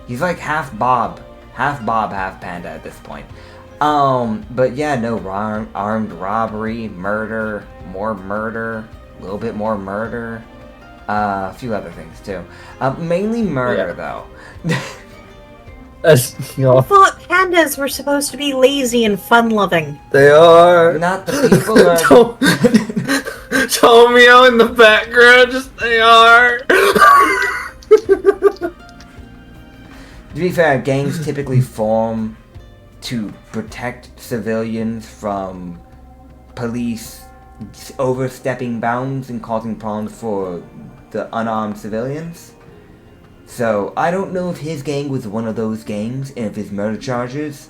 he's like half Bob, half panda at this point. But yeah, no, armed robbery, murder, more murder, a little bit more murder, a few other things too. Mainly murder, though. As, you know, I thought pandas were supposed to be lazy and fun-loving. they are. Not the people are... Tomio in the background, just they are. To be fair, gangs typically form to protect civilians from police overstepping bounds and causing problems for the unarmed civilians. So, I don't know if his gang was one of those gangs, and if his murder charges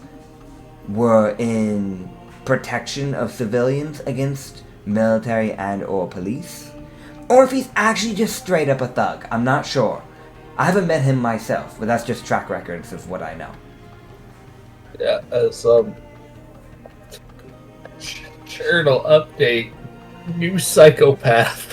were in protection of civilians against military and or police, or if he's actually just straight up a thug. I'm not sure. I haven't met him myself, but that's just track records of what I know. Yeah, journal update. New psychopath.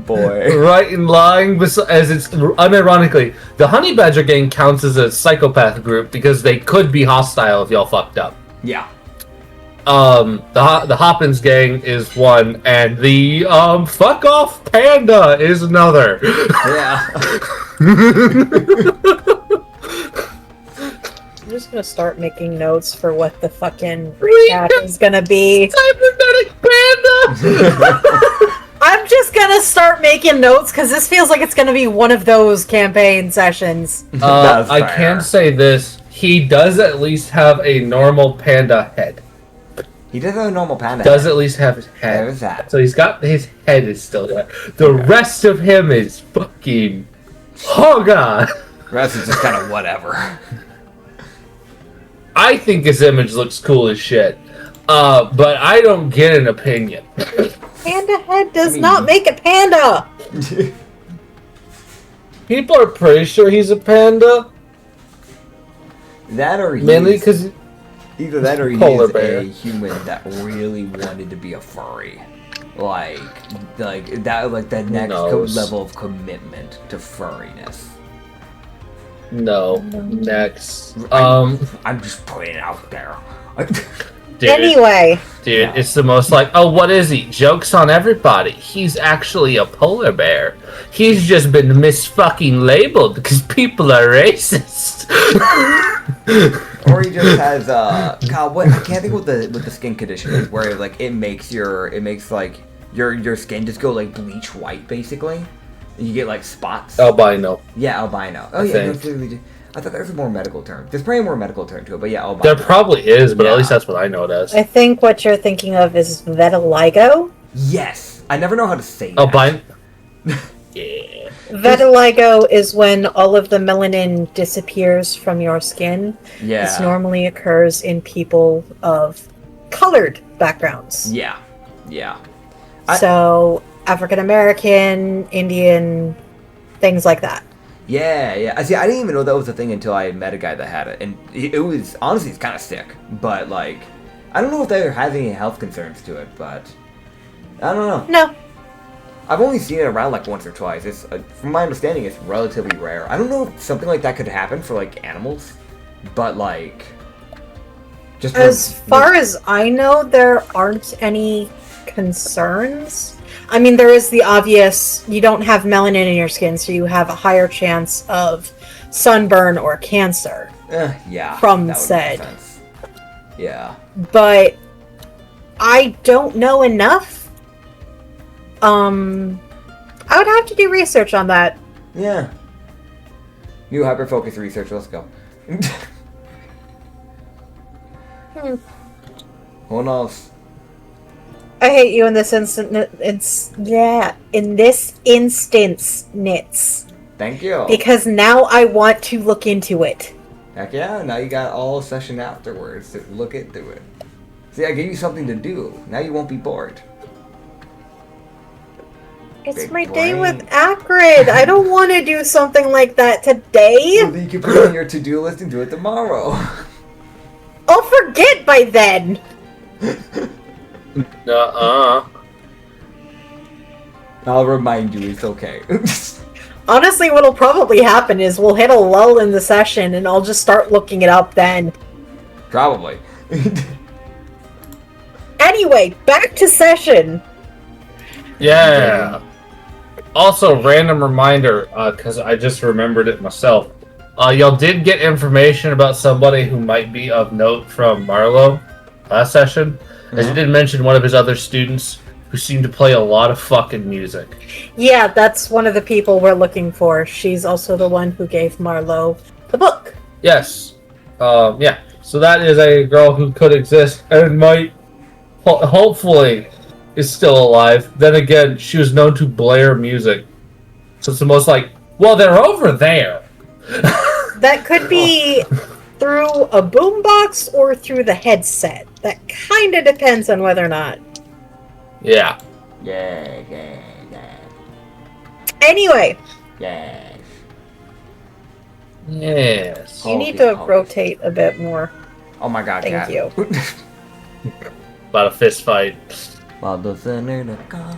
Boy. Right in line, as it's unironically, the Honey Badger gang counts as a psychopath group because they could be hostile if y'all fucked up. Yeah. The Hoppins gang is one, and the fuck off panda is another. Yeah. I'm just gonna start making notes for what the fucking recap is gonna be. Cybernetic panda. I'm just gonna start making notes because this feels like it's gonna be one of those campaign sessions. That's I fair. can say this: he does at least have a normal panda head. He does have a normal panda. Does at least have his head. There's that. So he's got his head is still there. The rest of him is fucking. Oh god. The rest is just kind of whatever. I think his image looks cool as shit. But I don't get an opinion. Panda head does not make a panda! People are pretty sure he's a panda. That or Mainly because either that or he's polar bear. a human that really wanted to be a furry. Like that, like the next knows? level of commitment to furriness. No. Next. I'm just putting it out there. Dude, Anyway, Dude, it's the most like, oh, what is he? Joke's on everybody. He's actually a polar bear. He's just been misfucking labeled because people are racist. Or he just has God, what I can't think what the skin condition is, where like it makes like your skin just go like bleach white basically. And you get like spots. Albino. Yeah, albino. Oh I yeah, think. that's literally. I thought there was a more medical term. There's probably a more medical term to it, but yeah, albino. There probably is, but Yeah. at least that's what I know it as. I think what you're thinking of is vitiligo. Yes, I never know how to say that. Albino. Yeah. Vitiligo is when all of the melanin disappears from your skin. Yeah. This normally occurs in people of colored backgrounds. Yeah. So, African American, Indian, things like that. Yeah. See, I didn't even know that was a thing until I met a guy that had it, and it was honestly, it's kind of sick. But like, I don't know if that has any health concerns to it, but I don't know. No. I've only seen it around like once or twice. It's from my understanding, it's relatively rare. I don't know if something like that could happen for like animals, but like, just as far as I know, there aren't any concerns. I mean, there is the obvious, you don't have melanin in your skin, so you have a higher chance of sunburn or cancer. Yeah. From that would said. make sense. Yeah. But I don't know enough. I would have to do research on that. Yeah. New hyper-focus research, let's go. Who knows? I hate you in this instant. In this instance, Nits. Thank you. Because now I want to look into it. Heck yeah, now you got all session afterwards to look into it. See, I gave you something to do. Now you won't be bored. It's Big my day brain. with Acrid. I don't want to do something like that today. Well, then you can put it on your to-do list and do it tomorrow. I'll forget by then. I'll remind you, it's okay. Honestly, what'll probably happen is we'll hit a lull in the session and I'll just start looking it up then. Probably. Anyway, back to session. Yeah. Also, random reminder, because I just remembered it myself. Y'all did get information about somebody who might be of note from Marlowe last session. As he did mention one of his other students who seemed to play a lot of fucking music. Yeah, that's one of the people we're looking for. She's also the one who gave Marlowe the book. Yes. Yeah. So that is a girl who could exist and might, hopefully, is still alive. Then again, she was known to blare music. So it's the most like, well, they're over there. That could be through a boombox or through the headset. That kind of depends on whether or not. Yeah. Yeah. Anyway, Yes. Yes. you need to rotate a bit more. Oh my god, Thank cat. you. About a fist fight. While the center the car.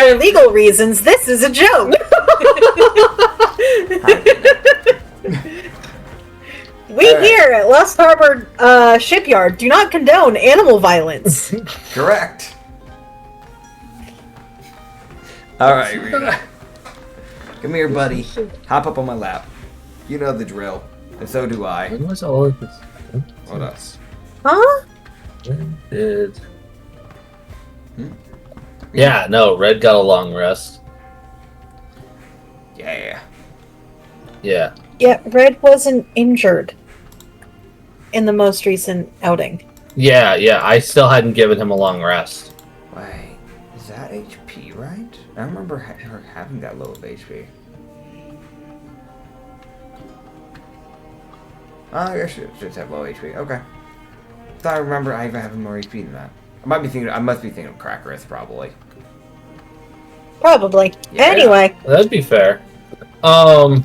For legal reasons, this is a joke. We here at Lost Harbor Shipyard do not condone animal violence. Correct. Alright, Rita. Come here, buddy. Hop up on my lap. You know the drill. And so do I. When was all of this? What up? Huh? When did... Yeah, no, Red got a long rest. Yeah. Yeah. Yeah, Red wasn't injured in the most recent outing. Yeah, I still hadn't given him a long rest. Wait, is that HP, right? I remember her having that low of HP. Oh, I guess she should have low HP. Okay. Thought I remember I even having more HP than that. I must be thinking of Crackerith, probably. Probably. Yeah. Anyway. That'd be fair. Alright.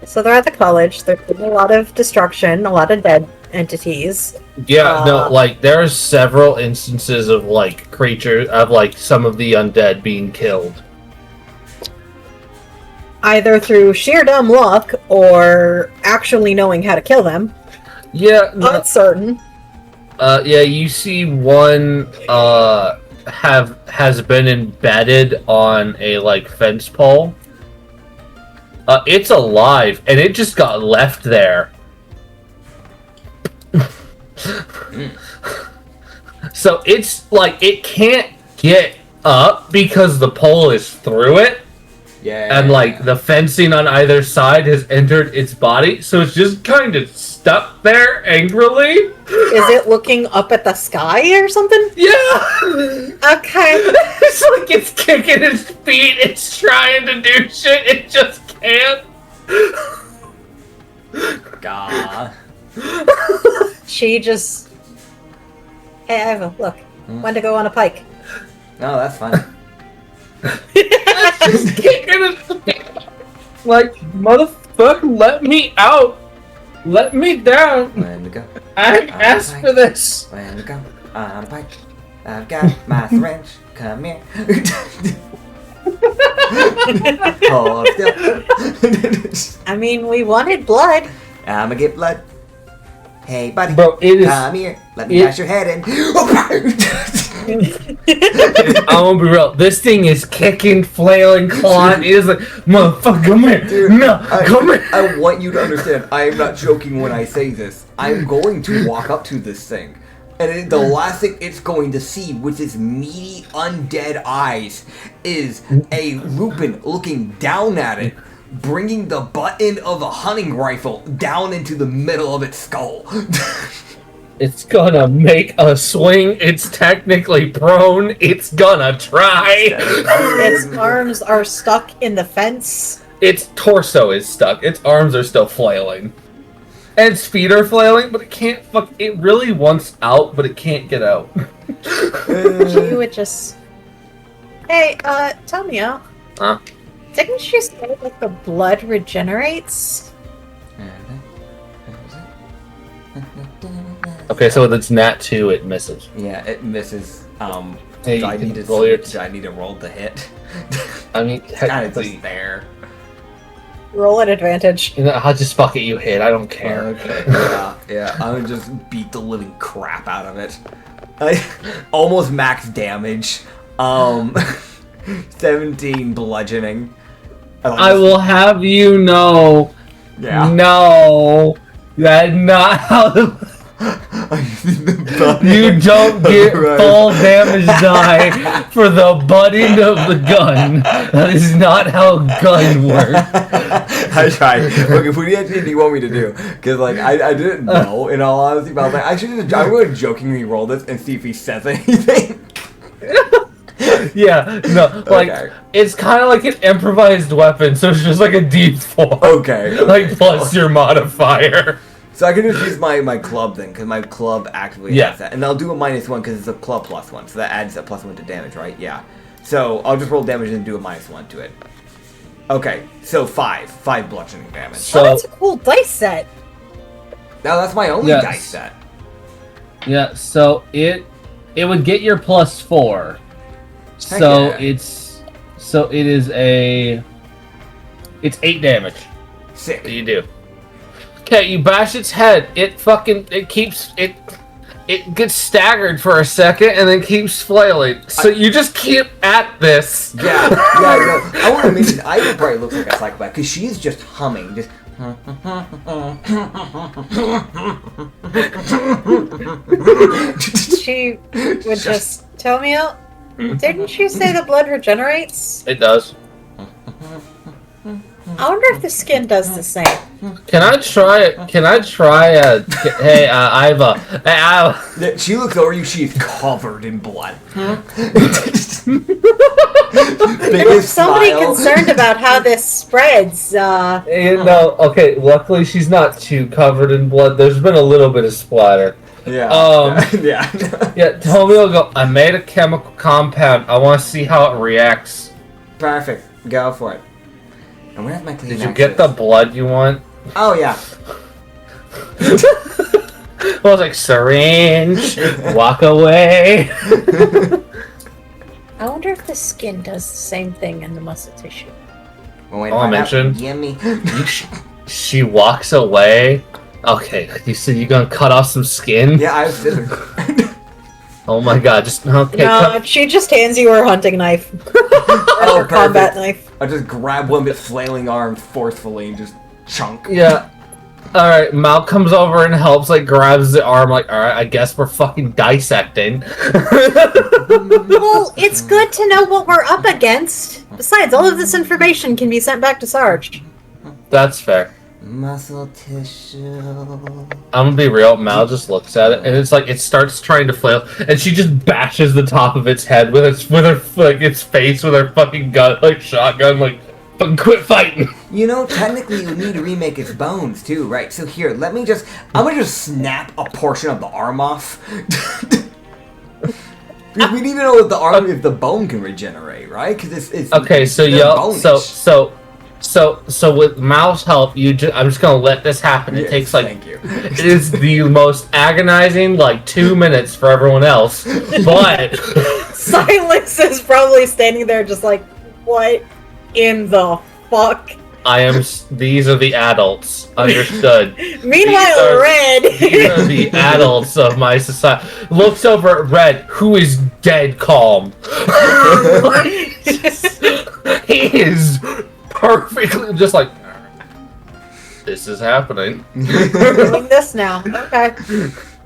So they're at the college. There's been a lot of destruction, a lot of dead entities. Yeah, no, like, there are several instances of, like, creatures, of, like, some of the undead being killed. Either through sheer dumb luck or actually knowing how to kill them. Yeah, no, Uncertain. yeah, you see one, has been embedded on a, like, fence pole. It's alive, and it just got left there. So it's like it can't get up because the pole is through it. Yeah. And like the fencing on either side has entered its body, so it's just kind of stuck there angrily. Is it looking up at the sky or something? Yeah. Okay. It's like it's kicking its feet. It's trying to do shit. It just can't. God. She just... Hey, Iva, look. When to go on a pike. No, that's fine. Just kicking its feet. Like, motherfucker, let me out. Let me down. When to go. I asked for this. When to go on a bike. I've got my syringe. Come here. Hold still. I mean, we wanted blood. I'ma get blood. Hey, buddy. Bro, it is. Come here. Let me bash your head in. I'm gonna be real. This thing is kicking, flailing, clawing. It is like, motherfucker, come here. Dude, No, come here. I want you to understand, I am not joking when I say this. I'm going to walk up to this thing, and the last thing it's going to see with its meaty, undead eyes is a Lupin looking down at it, bringing the butt end of a hunting rifle down into the middle of its skull. It's gonna make a swing. It's technically prone. It's gonna try. Its arms are stuck in the fence. Its torso is stuck. Its arms are still flailing. And its feet are flailing, but it can't fuck. It really wants out, but it can't get out. She would just... Hey, Tomio. Huh? Didn't you say that the blood regenerates? Okay, so with its nat 2, it misses. Yeah, it misses. Hey, do I you need can to roll your- do I need to roll the hit? I mean, It's kind of technically, just there. Roll at advantage. you know, I'll just fuck it. You hit. I don't care. Okay. Yeah. I would just beat the living crap out of it. Almost max damage. 17 bludgeoning. I will have you know. Yeah. No, that's not how. You don't get full damage die for the butting of the gun. That is not how gun works. I tried. Look, if we actually do you want me to do? Because like I didn't know in all honesty, but I was like I should just I'm going to jokingly roll this and see if he says anything. Yeah, no, like Okay. it's kind of like an improvised weapon, so it's just like a D4. Okay. Like plus your modifier. So I can just use my club then, because my club actively Yeah. has that. And I'll do a -1 because it's a club +1, so that adds a +1 to damage, right? Yeah. So I'll just roll damage and do a -1 to it. Okay, so 5 bludgeoning damage. So- Oh, that's a cool dice set. Now that's my only Yes. dice set. Yeah, so it would get your +4. Heck So yeah. it's 8 damage that Sick. you do. Okay, you bash its head. It gets staggered for a second and then keeps flailing. So you just keep at this. Yeah, no. I want to mention Iva probably looks like a psychopath because she's just humming, just. She would just... Tomio, didn't you say the blood regenerates? It does. I wonder if the skin does the same. Can I try it? Hey, Iva. Hey, Iva. Yeah, she looks over you. She is covered in blood. There's somebody concerned about how this spreads. Okay, luckily she's not too covered in blood. There's been a little bit of splatter. Yeah. Yeah, Tommy will go, I made a chemical compound. I want to see how it reacts. Perfect. Go for it. And where's my clean Did you get the blood you want? Oh, yeah. I was like, syringe, walk away. I wonder if the skin does the same thing in the muscle tissue. Well, wait, I'll find out. mention. Yummy. She walks away. Okay, you said you're gonna cut off some skin? Yeah, I was scissors. Oh my god, just okay. No, she just hands you her hunting knife. Or her combat knife. I just grab one of its flailing arms forcefully and just chunk. Yeah. Alright, Mal comes over and helps, like, grabs the arm, like, alright, I guess we're fucking dissecting. Well, it's good to know what we're up against. Besides, all of this information can be sent back to Sarge. That's fair. Muscle tissue. I'm gonna be real. Mal just looks at it, and it's like it starts trying to flail, and she just bashes the top of its head with its face with her fucking gun, like shotgun, like fucking quit fighting. You know, technically, you need to remake its bones too, right? So here, I'm gonna just snap a portion of the arm off. Because we need to know if the bone can regenerate, right? Because it's okay. So So with Mal's help, I'm just gonna let this happen. It takes thank you. It is the most agonizing 2 minutes for everyone else, but Silence is probably standing there just like, what in the fuck? These are the adults. Understood. Meanwhile, Red. These are the adults of my society. Looks over at Red, who is dead calm. He is perfectly just like, this is happening. Doing this now. Okay.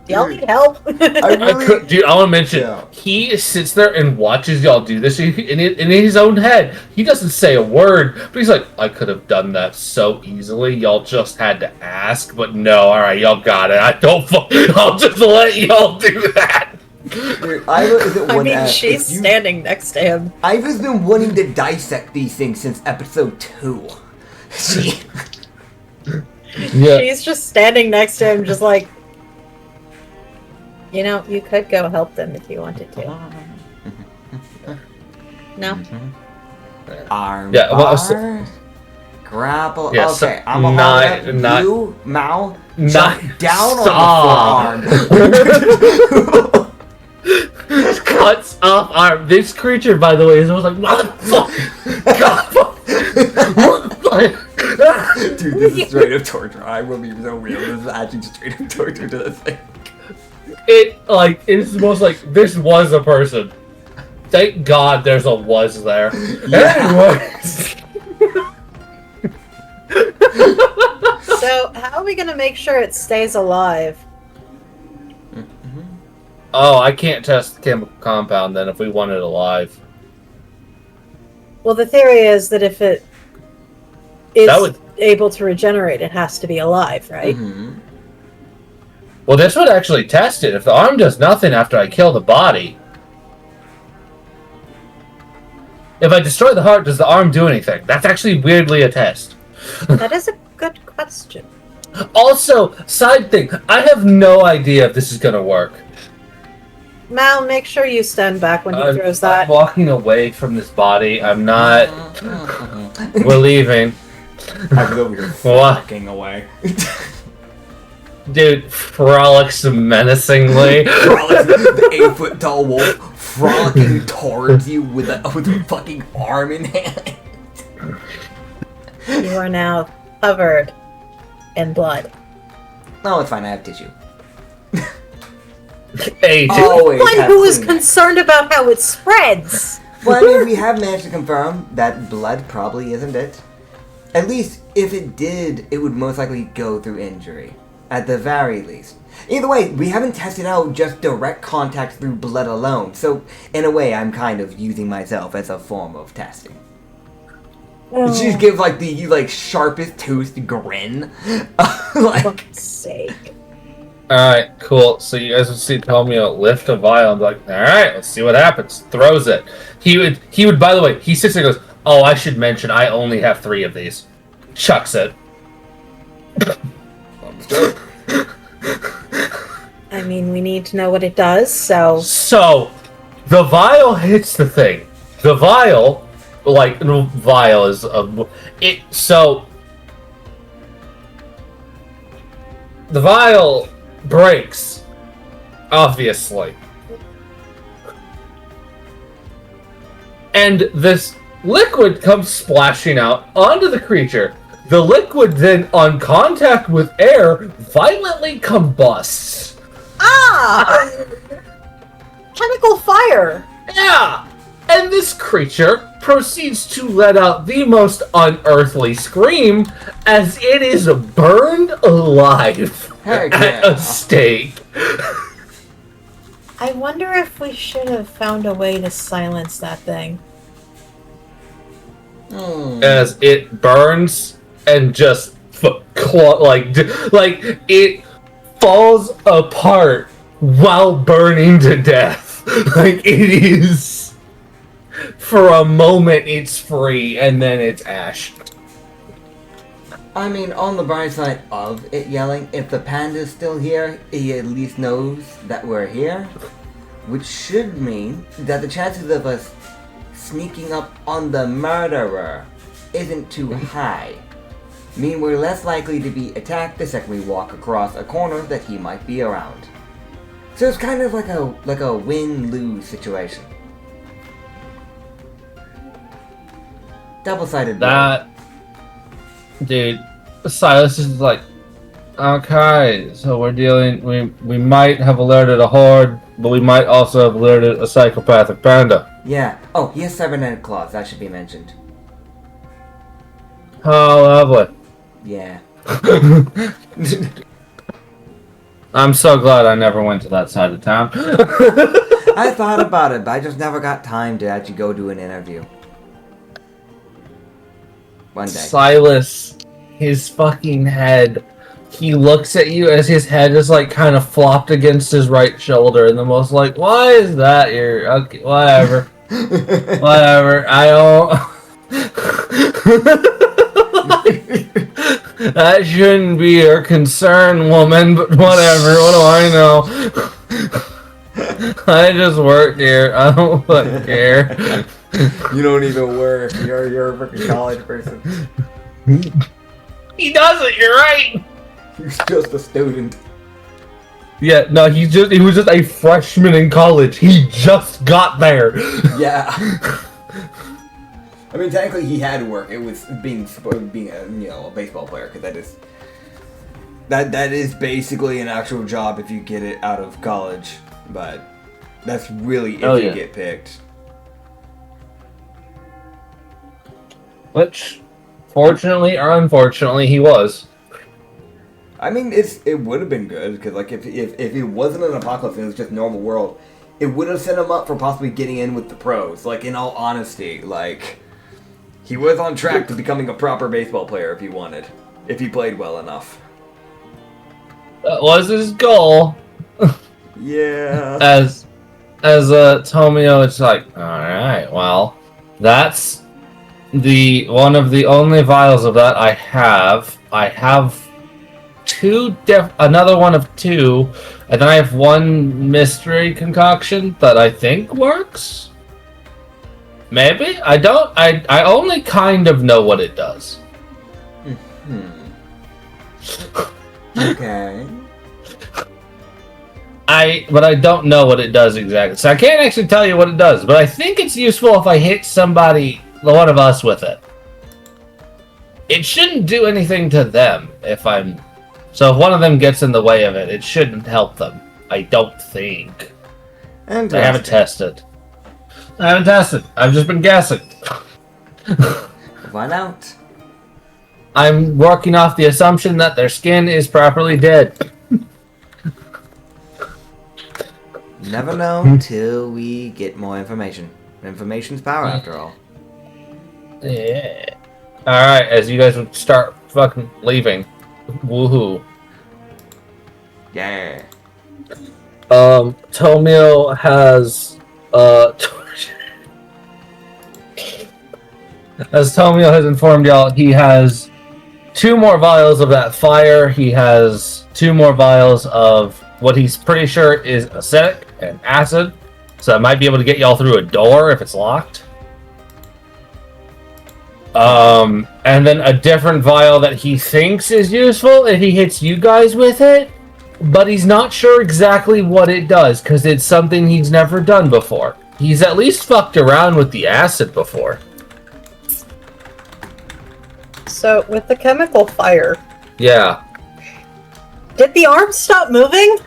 Y'all need help. Dude, I want to mention, he sits there and watches y'all do this in his own head. He doesn't say a word, but he's like, I could have done that so easily. Y'all just had to ask, but no, alright, y'all got it. I'll just let y'all do that. Dude, Iva isn't one she's standing next to him. Iva's been wanting to dissect these things since episode 2. She's just standing next to him, just like, you could go help them if you wanted to. No? Arm yeah, well, bar, grapple. Yeah, okay, I'm gonna hold you, Mal, jump down on the forearm. Cuts off arm. This creature, by the way, is almost like, motherfucker! Dude, this is straight up torture. I will be so real. This is actually straight up torture to this thing. It's most like, this was a person. Thank God there's a was there. Anyways. So, how are we gonna make sure it stays alive? Oh, I can't test the chemical compound then if we want it alive. Well, the theory is that if it is able to regenerate, it has to be alive, right? Mm-hmm. Well, this would actually test it. If the arm does nothing after I kill the body. If I destroy the heart, does the arm do anything? That's actually weirdly a test. That is a good question. Also, side thing, I have no idea if this is going to work. Mal, make sure you stand back when he throws that. I'm walking away from this body. I'm not... We're leaving. I thought we were walking away. Dude, frolics menacingly. The 8-foot tall wolf frolicking towards you with a fucking arm in hand. You are now covered in blood. No, it's fine. I have tissue. Hey, One who is concerned about how it spreads. Well, I mean, we have managed to confirm that blood probably isn't it. At least, if it did, it would most likely go through injury. At the very least. Either way, we haven't tested out just direct contact through blood alone, so in a way, I'm kind of using myself as a form of testing. She just gives the sharpest toothed grin. For fuck's sake. Alright, cool. So you guys would see Tomio lift a vial and be like, alright, let's see what happens. Throws it. He would, by the way, he sits there and goes, oh, I should mention, I only have 3 of these. Chucks it. I mean, we need to know what it does, so... So, the vial hits the thing. The vial, vial is so... The vial breaks, obviously. And this liquid comes splashing out onto the creature. The liquid then, on contact with air, violently combusts. Ah! Chemical fire! Yeah! And this creature proceeds to let out the most unearthly scream as it is burned alive at a stake. I wonder if we should have found a way to silence that thing. as it burns and just like it falls apart while burning to death. Like it is. For a moment, it's free, and then it's ash. I mean, on the bright side of it yelling, if the panda's still here, he at least knows that we're here. Which should mean that the chances of us sneaking up on the murderer isn't too high. Mean we're less likely to be attacked the second we walk across a corner that he might be around. So it's kind of like a win-lose situation. Double-sided. That dude, Silas is like, okay, so we're dealing. We might have alerted a horde, but we might also have alerted a psychopathic panda. Yeah. Oh, he has cybernetic claws. That should be mentioned. Oh, lovely. Yeah. I'm so glad I never went to that side of town. I thought about it, but I just never got time to actually go do an interview. One day. Silas, his fucking head. He looks at you as his head is like kind of flopped against his right shoulder, and the most like, why is that here? Okay, whatever. Whatever. I don't. That shouldn't be your concern, woman, but whatever. What do I know? I just work here. I don't fucking care. You don't even work. You're a freaking college person. He doesn't, you're right! He's just a student. Yeah, no, he was just a freshman in college. He just got there. Yeah. I mean, technically he had work. It was being a baseball player, because that is basically an actual job if you get it out of college. But that's really if you get picked. Which, fortunately or unfortunately, he was. I mean, it would have been good, because like if it wasn't an apocalypse and it was just normal world, it would have set him up for possibly getting in with the pros. Like, in all honesty, like, he was on track to becoming a proper baseball player if he wanted, if he played well enough. That was his goal. Yeah. As Tomio, it's like, all right, well, that's one of the only vials of that I have. I have another one of two, and then I have one mystery concoction that I think works. Maybe I don't. I only kind of know what it does. Okay. But I don't know what it does exactly, so I can't actually tell you what it does. But I think it's useful if I hit somebody, one of us, with it. It shouldn't do anything to them so if one of them gets in the way of it, it shouldn't help them. I don't think. I haven't tested. I've just been guessing. Find out. I'm working off the assumption that their skin is properly dead. Never know till we get more information. Information's power, after all. Yeah. Alright, as you guys would start fucking leaving. Woohoo. Yeah. Tomio has, as Tomio has informed y'all, he has 2 more vials of that fire. He has 2 more vials of what he's pretty sure is acidic and acid. So I might be able to get y'all through a door if it's locked. And then a different vial that he thinks is useful if he hits you guys with it, but he's not sure exactly what it does, because it's something he's never done before. He's at least fucked around with the acid before. So, with the chemical fire... Yeah. Did the arm stop moving?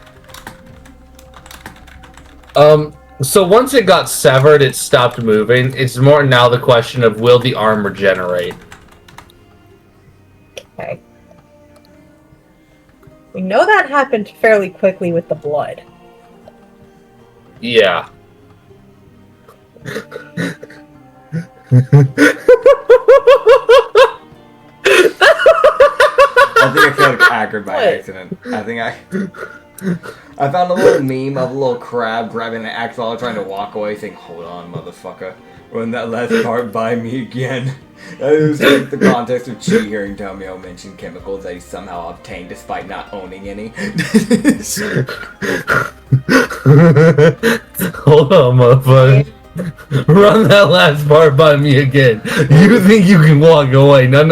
So once it got severed, it stopped moving. It's more now the question of, will the arm regenerate? Okay. We know that happened fairly quickly with the blood. Yeah. I think I killed Acrid by accident. I found a little meme of a little crab grabbing an axolotl trying to walk away saying, "Hold on, motherfucker. Run that last part by me again." That was like the context of Chi hearing Tomio mention chemicals that he somehow obtained despite not owning any. Hold on, motherfucker. Run that last part by me again. You think you can walk away? No.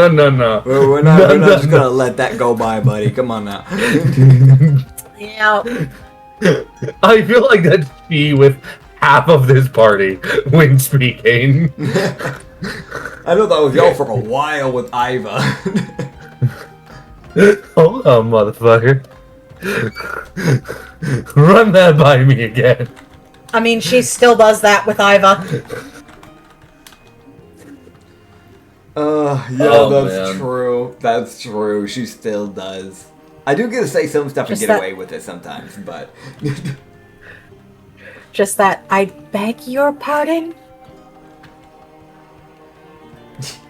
We're not just gonna let that go by, buddy. Come on now. Yeah. I feel like that's Chi with half of this party when speaking. I know that was y'all for a while with Iva. Hold on, motherfucker. Run that by me again. I mean, she still does that with Iva. That's true. That's true. She still does. I do get to say some stuff and get away with it sometimes, but... Just that, I beg your pardon?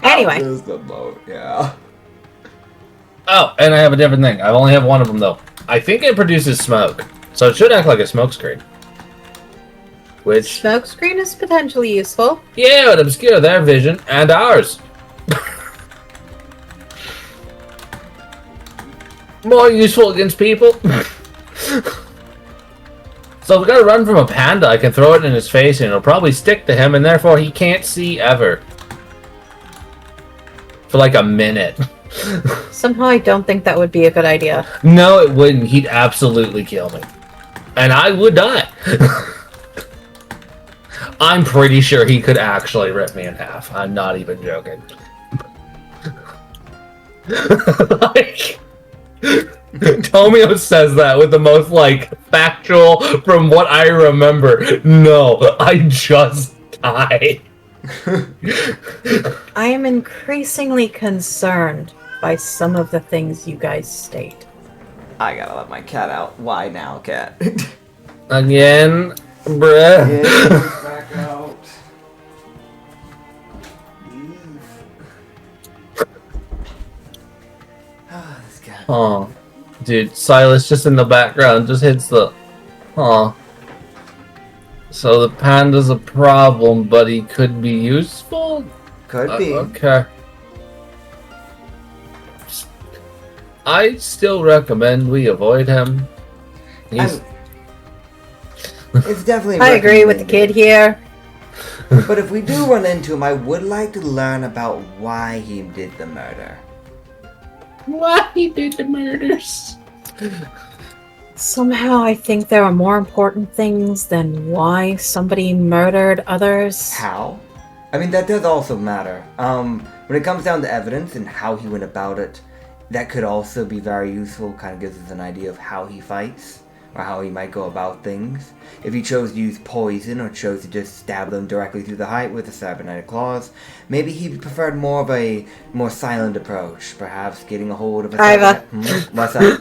Anyway. Just the boat, yeah. Oh, and I have a different thing. I only have one of them, though. I think it produces smoke, so it should act like a smoke screen. Which... Smoke screen is potentially useful. Yeah, it would obscure their vision and ours. More useful against people. So if we gotta run from a panda, I can throw it in his face and it'll probably stick to him and therefore he can't see ever. For like a minute. Somehow I don't think that would be a good idea. No, it wouldn't. He'd absolutely kill me. And I would die. I'm pretty sure he could actually rip me in half. I'm not even joking. Like, Tomio says that with the most, like, factual from what I remember. No, I just died. I am increasingly concerned by some of the things you guys state. I gotta let my cat out. Why now, cat? Again, bruh. Yeah, back out. This cat. Oh, dude, Silas just in the background just hits the... Aw. So the panda's a problem, but he could be useful? Could be. Okay. I still recommend we avoid him. He's... It's definitely. I agree with the kid here. But if we do run into him, I would like to learn about why he did the murder. Why he did the murders? Somehow I think there are more important things than why somebody murdered others. How? I mean, that does also matter. When it comes down to evidence and how he went about it, that could also be very useful. Kind of gives us an idea of how he fights, or how he might go about things. If he chose to use poison, or chose to just stab them directly through the heart with the cybernetic claws, maybe he preferred more of a more silent approach. Perhaps getting a hold of a... Iva. What's that?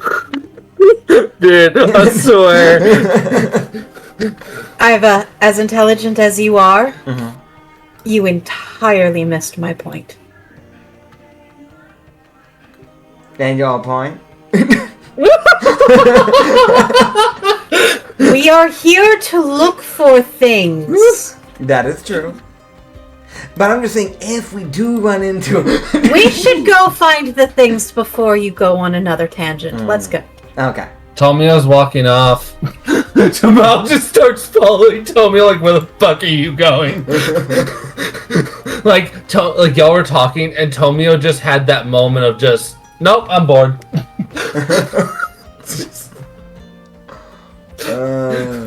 Dude, I swear. Iva, as intelligent as you are, you entirely missed my point. And your point? We are here to look for things. That is true. But I'm just saying, if we do run into... We should go find the things before you go on another tangent. Let's go. Okay. Tomio's walking off. Jamal just starts following Tomio like, where the fuck are you going? like y'all were talking and Tomio just had that moment of just, nope, I'm bored.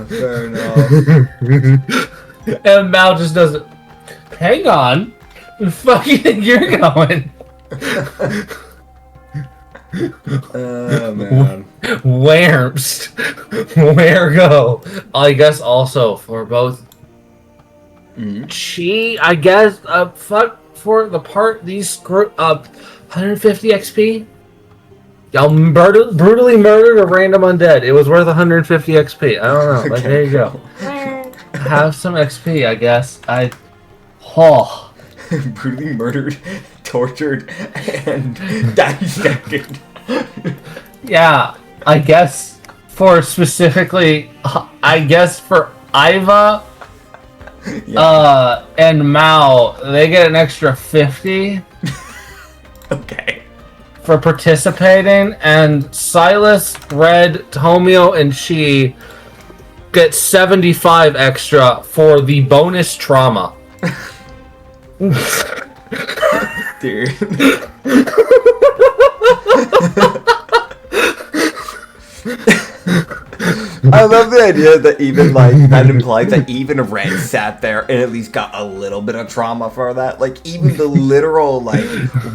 Fair enough. And Mal just doesn't, hang on, where the fuck you think you're going? Oh, man. Where go? I guess also for both Chi, I guess, fuck for the part, these 150 XP? Y'all brutally murdered a random undead. It was worth 150 XP. I don't know. Okay. Like, there you go. Have some XP, I guess. Brutally murdered, tortured, and dissected. Yeah, I guess for Iva and Mao, they get an extra 50 Okay. for participating, and Silas, Red, Tomio, and Chi get 75 extra for the bonus trauma. Dude. I love the idea that even that implies that even Red sat there and at least got a little bit of trauma for that. Like even the literal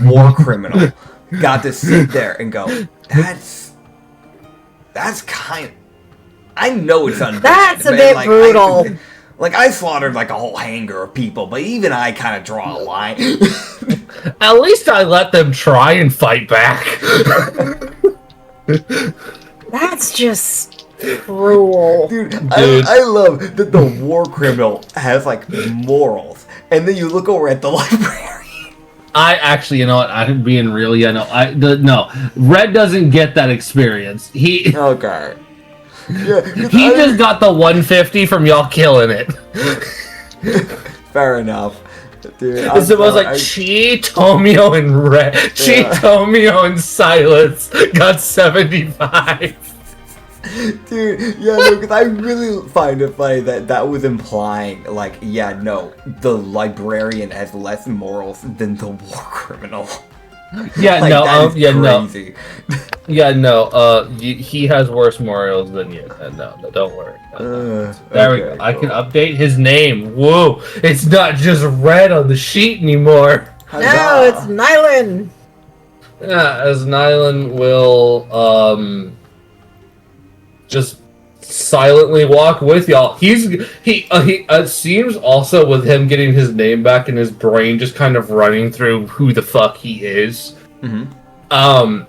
war criminal got to sit there and go, that's kind. I know it's undead. That's a bit brutal. I slaughtered a whole hanger of people, but even I kind of draw a line. At least I let them try and fight back. That's just cruel. Dude. I love that the war criminal has morals, and then you look over at the library. I actually, you know what? I'm being really, no. Red doesn't get that experience. Okay. Yeah, he just got the 150 from y'all killing it. Fair enough. Dude, It was Chi, Tomio, and Red. Chi, Tomio, and Silas got 75. Dude, yeah, no, because I really find it funny that was implying, the librarian has less morals than the war criminal. Yeah, crazy. He has worse morals than you. No, don't worry. There we go. Cool. I can update his name. Whoa, it's not just Red on the sheet anymore. No, it's Nylan. Yeah, as Nylan will just silently walk with y'all. He seems also with him getting his name back in his brain, just kind of running through who the fuck he is. Mm-hmm.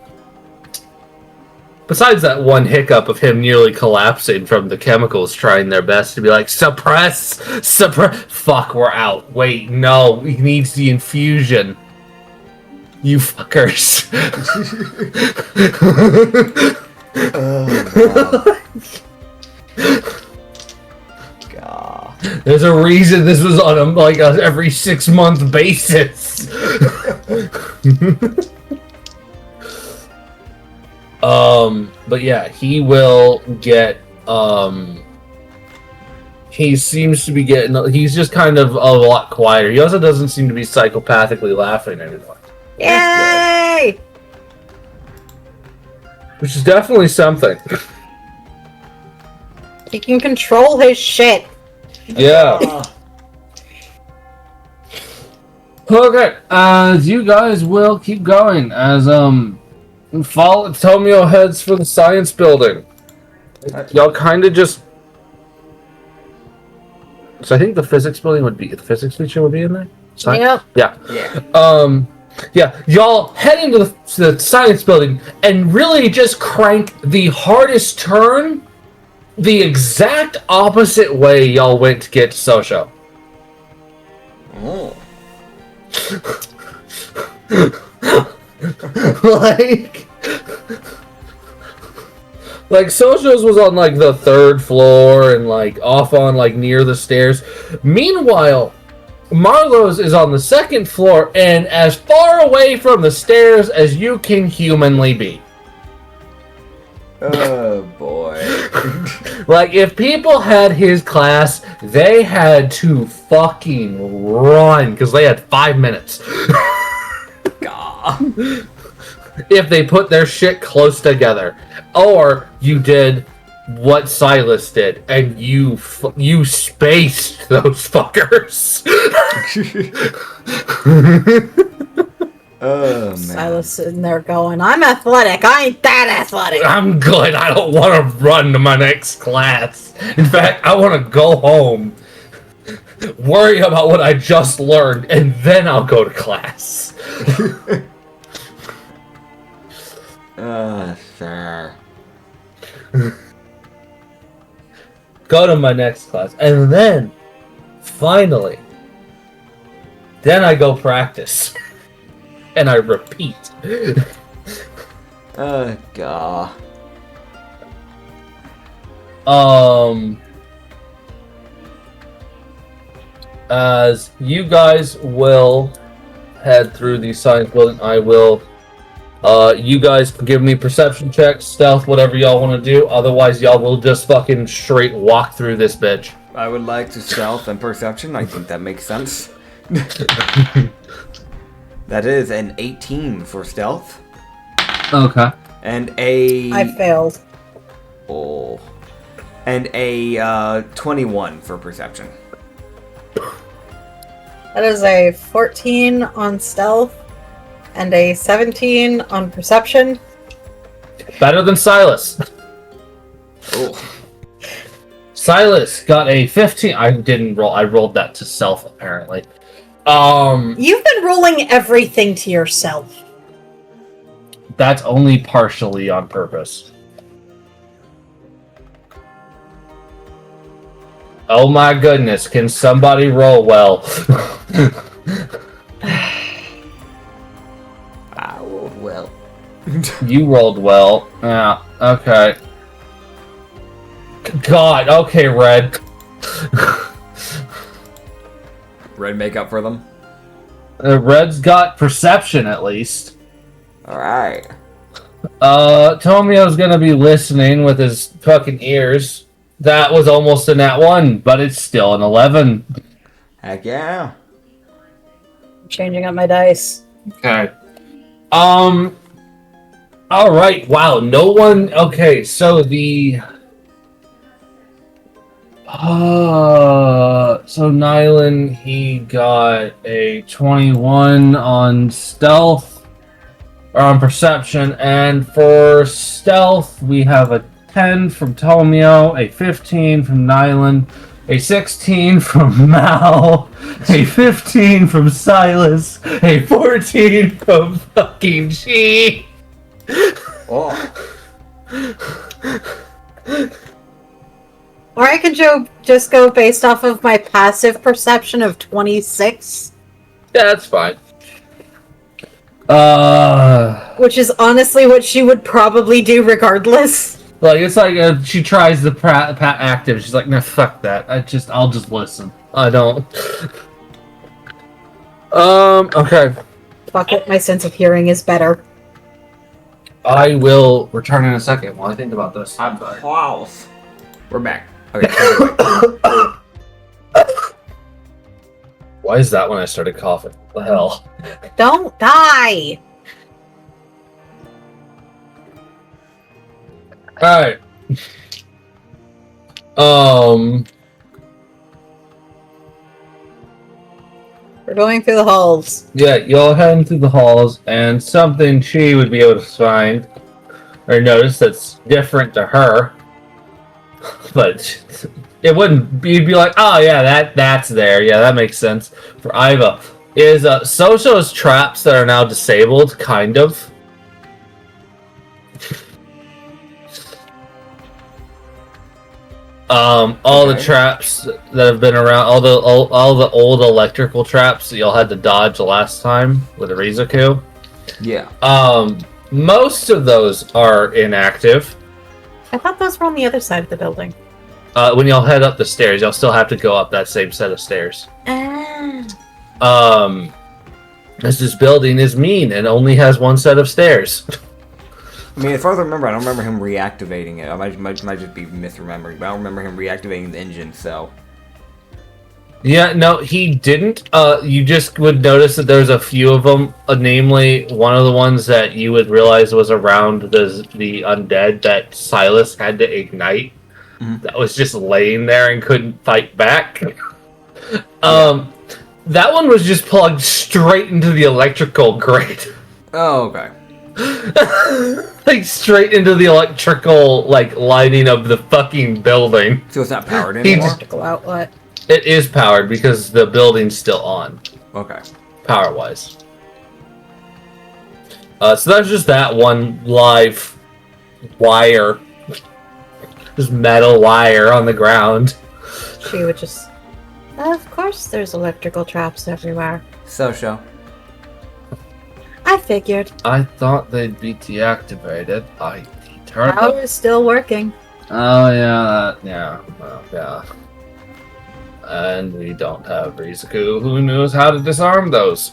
Besides that one hiccup of him nearly collapsing from the chemicals trying their best to be suppress. Fuck, we're out. Wait, no, he needs the infusion. You fuckers. Oh, God. There's a reason this was on a every 6-month basis. But yeah, he will get he seems to be he's just kind of a lot quieter. He also doesn't seem to be psychopathically laughing anymore. Yay! Which is definitely something. He can control his shit. Yeah. Okay, you guys will keep going as Tomio heads for the science building. Y'all kind of just. So I think the physics teacher would be in there. Yep. Yeah. Yeah. Yeah, y'all head into the science building and really just crank the hardest turn the exact opposite way y'all went to get to Sosho. Oh. like Sosho's was on the 3rd floor and off on near the stairs. Meanwhile, Marlowe's is on the 2nd floor and as far away from the stairs as you can humanly be. Oh boy. If people had his class, they had to fucking run because they had 5 minutes. God. If they put their shit close together. Or you did what Silas did, and you spaced those fuckers. Oh, man. Silas sitting there going, I'm athletic. I ain't that athletic. I'm good. I don't want to run to my next class. In fact, I want to go home, worry about what I just learned, and then I'll go to class. Sure. Go to my next class. And then, finally, then I go practice. And I repeat. God. As you guys will head through the science building, I will. You guys can give me perception checks, stealth, whatever y'all want to do. Otherwise, y'all will just fucking straight walk through this bitch. I would like to stealth and perception. I think that makes sense. That is an 18 for stealth. Okay. And a... I failed. Oh. And a 21 for perception. That is a 14 on stealth and a 17 on perception. Better than Silas. Oh. Silas got a 15. I didn't roll. I rolled that to self, apparently. You've been rolling everything to yourself. That's only partially on purpose. Oh my goodness, can somebody roll well? I rolled well. You rolled well. Yeah, okay. God, okay, Red. Red make up for them? Red's got perception, at least. Alright. Tomio's gonna be listening with his fucking ears. That was almost a nat 1, but it's still an 11. Heck yeah. I'm changing up my dice. Okay. Alright, wow, no one... Okay, so the... So Nylan, he got a 21 on stealth, or on perception, and for stealth, we have a 10 from Tomio, a 15 from Nylan, a 16 from Mal, a 15 from Silas, a 14 from fucking Chi. Oh. Or I could just go based off of my passive perception of 26. Yeah, that's fine. Which is honestly what she would probably do regardless. Like, it's like she tries the active. She's like, no, fuck that. I'll just listen. I don't. Okay. Fuck it, my sense of hearing is better. I will return in a second while I think about this. I'm close. We're back. Okay. Why is that when I started coughing? What the hell? Don't die! Alright. We're going through the halls. Yeah, y'all heading through the halls, and something she would be able to find or notice that's different to her. But it wouldn't. You'd be like, oh yeah, that's there. Yeah, that makes sense. For Iva, is Soso's traps that are now disabled, kind of. All the traps that have been around, all the old electrical traps that y'all had to dodge last time with the Rizaku. Yeah. Most of those are inactive. I thought those were on the other side of the building. When y'all head up the stairs, y'all still have to go up that same set of stairs. This building is mean and only has one set of stairs. I mean, as far as I remember, I don't remember him reactivating it. I might just be misremembering, but I don't remember him reactivating the engine, so... Yeah, no, he didn't. You just would notice that there's a few of them, namely, one of the ones that you would realize was around the undead that Silas had to ignite. Mm-hmm. That was just laying there and couldn't fight back. That one was just plugged straight into the electrical grid. Oh, okay. Like, straight into the electrical, like, lighting of the fucking building. So it's not powered anymore? Electrical outlet. It is powered because the building's still on. Okay. Power-wise. So that's just that one live wire. Just metal wire on the ground. She would just... Of course there's electrical traps everywhere. So. I I figured. I thought they'd be deactivated. I turned them. Power is still working. Oh yeah, yeah. And we don't have Rizaku, who knows how to disarm those.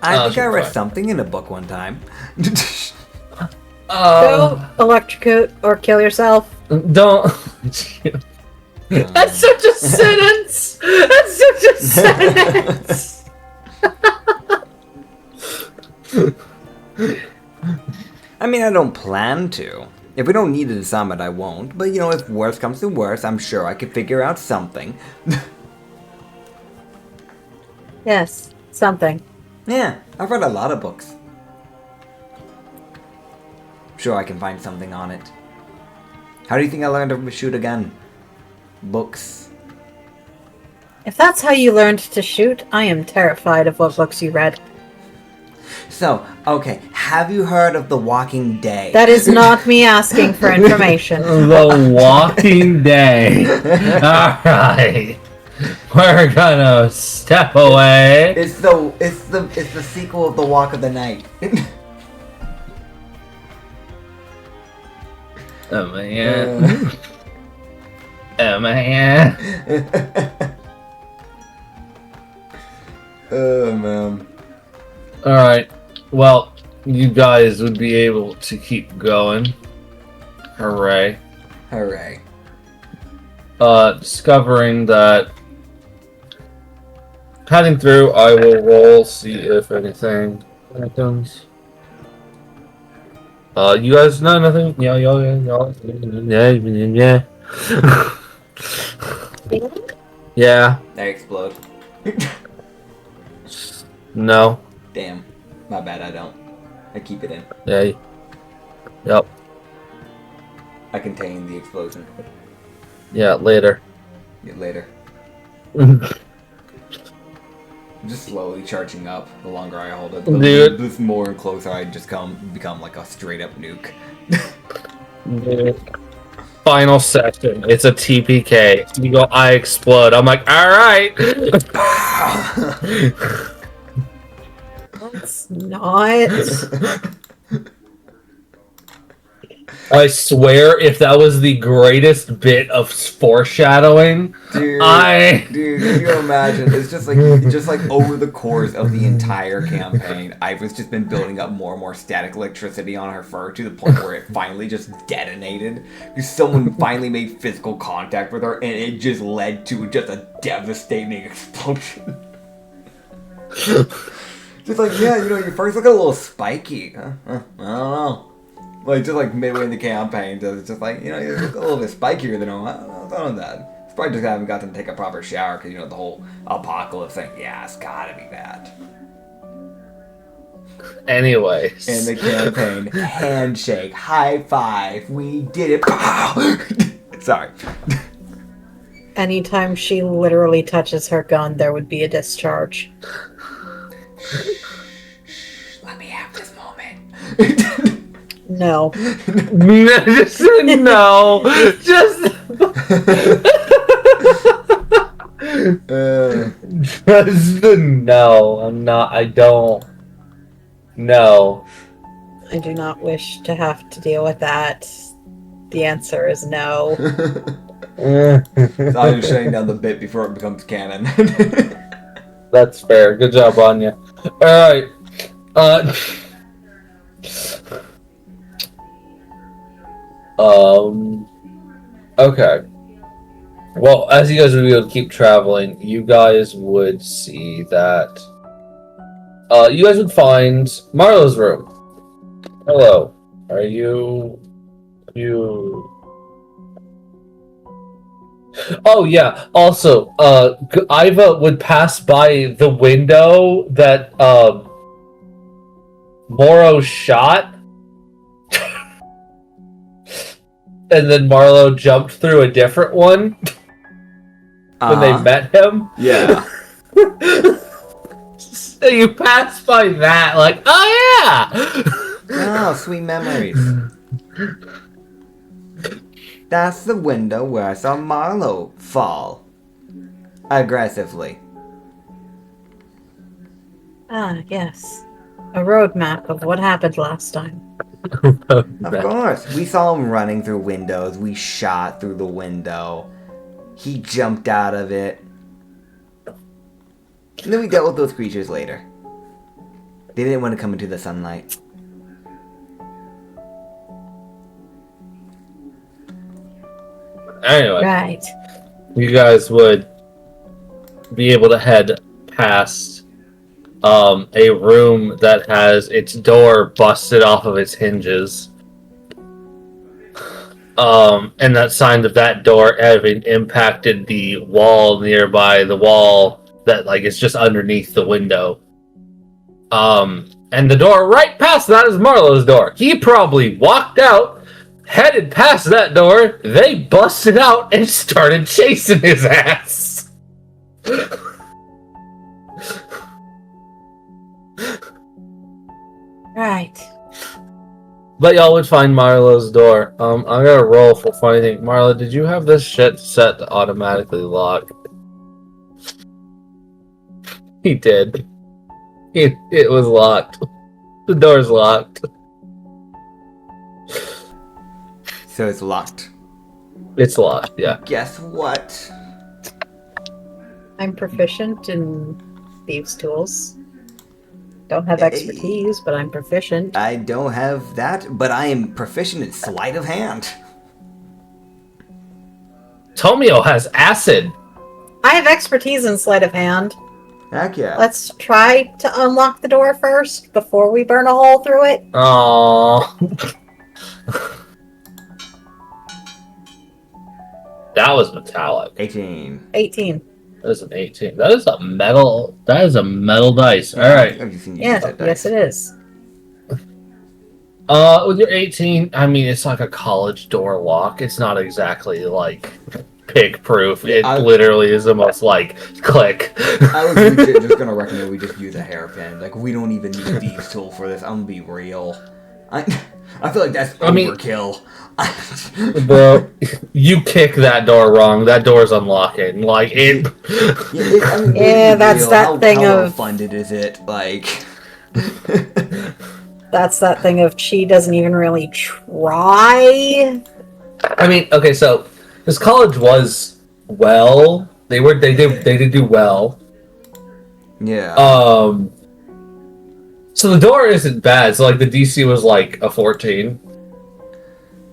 I think I read fine. something in a book one time. Go electrocute or kill yourself. Don't. That's such a sentence. That's such a sentence. I mean, I don't plan to. If we don't need to disarm it, I won't. But, if worse comes to worse, I'm sure I could figure out something. Yes, something. Yeah, I've read a lot of books. Sure, I can find something on it. How do you think I learned to shoot a gun? Books. If that's how you learned to shoot, I am terrified of what books you read. So, okay, have you heard of The Walking Dead? That is not me asking for information. The Walking Dead. Alright. We're gonna step away. It's the sequel of The Walk of the Night. Oh man. Oh man. Oh man. Alright. Well, you guys would be able to keep going. Hooray. Hooray. Discovering that heading through, I will roll, see if anything happens. You guys know nothing? Yeah. Yeah. They explode. No. Damn. My bad, I don't. I keep it in. Yeah. Yep. I contain the explosion. Yeah, later. Get later. I'm just slowly charging up the longer I hold it. Dude. The more and closer I just become like a straight up nuke. Final session. It's a TPK. You go, I explode. I'm like, alright. That's not. I swear, if that was the greatest bit of foreshadowing, Dude, can you imagine? It's just like over the course of the entire campaign, Iva's just been building up more and more static electricity on her fur to the point where it finally just detonated. Because someone finally made physical contact with her, and it just led to just a devastating explosion. Just like, yeah, your fur's like a little spiky. Huh? I don't know. Like, just like midway in the campaign, it's just like, you look a little bit spikier than normal. I don't know what's on with that. It's probably just haven't gotten to take a proper shower because, the whole apocalypse thing. Yeah, it's gotta be that. anyways. In the campaign, handshake, high five, we did it. Sorry. Anytime she literally touches her gun, there would be a discharge. Let me have this moment. No. Just no. Just. Just no. I'm not. I don't. No. I do not wish to have to deal with that. The answer is no. So I'm just shutting down the bit before it becomes canon. That's fair. Good job, Anya. Alright. Okay. Well, as you guys would be able to keep traveling, you guys would see that you guys would find Marlo's room. Hello. Are you Oh yeah. Also, Iva would pass by the window that Moro shot. And then Marlo jumped through a different one when they met him. Yeah. So you pass by that, like, oh yeah! Oh, sweet memories. That's the window where I saw Marlo fall. Aggressively. Ah, yes. A roadmap of what happened last time. Of course. We saw him running through windows. We shot through the window. He jumped out of it. And then we dealt with those creatures later. They didn't want to come into the sunlight. Anyway, Right. you guys would be able to head past a room that has its door busted off of its hinges. And that sign of that door having impacted the wall nearby, the wall that is just underneath the window. And the door right past that is Marlowe's door. He probably walked out, headed past that door, they busted out and started chasing his ass. Right. But y'all would find Marlowe's door. I gotta roll for funny thing. Marlo, did you have this shit set to automatically lock? He did. It was locked. The door's locked. So it's locked. It's locked, yeah. Guess what? I'm proficient in thieves' tools. Don't have expertise, but I'm proficient. I don't have that, but I am proficient in sleight of hand. Tomio has acid. I have expertise in sleight of hand. Heck yeah. Let's try to unlock the door first before we burn a hole through it. Aww. That was metallic. 18. 18. That is an 18. That is a metal dice. Alright. Yes, it is. With your 18, I mean, it's like a college door lock. It's not exactly pig proof. It literally is almost click. I was legit just gonna recommend we just use a hairpin. We don't even need a thieves tool for this. I'm gonna be real. I feel like that's overkill. Bro, you kick that door wrong. That door's unlocking. That's that thing how of funded is it? That's that thing of Chi doesn't even really try. I mean, okay, so this college was they did do well. Yeah. So the door isn't bad. So the DC was a 14.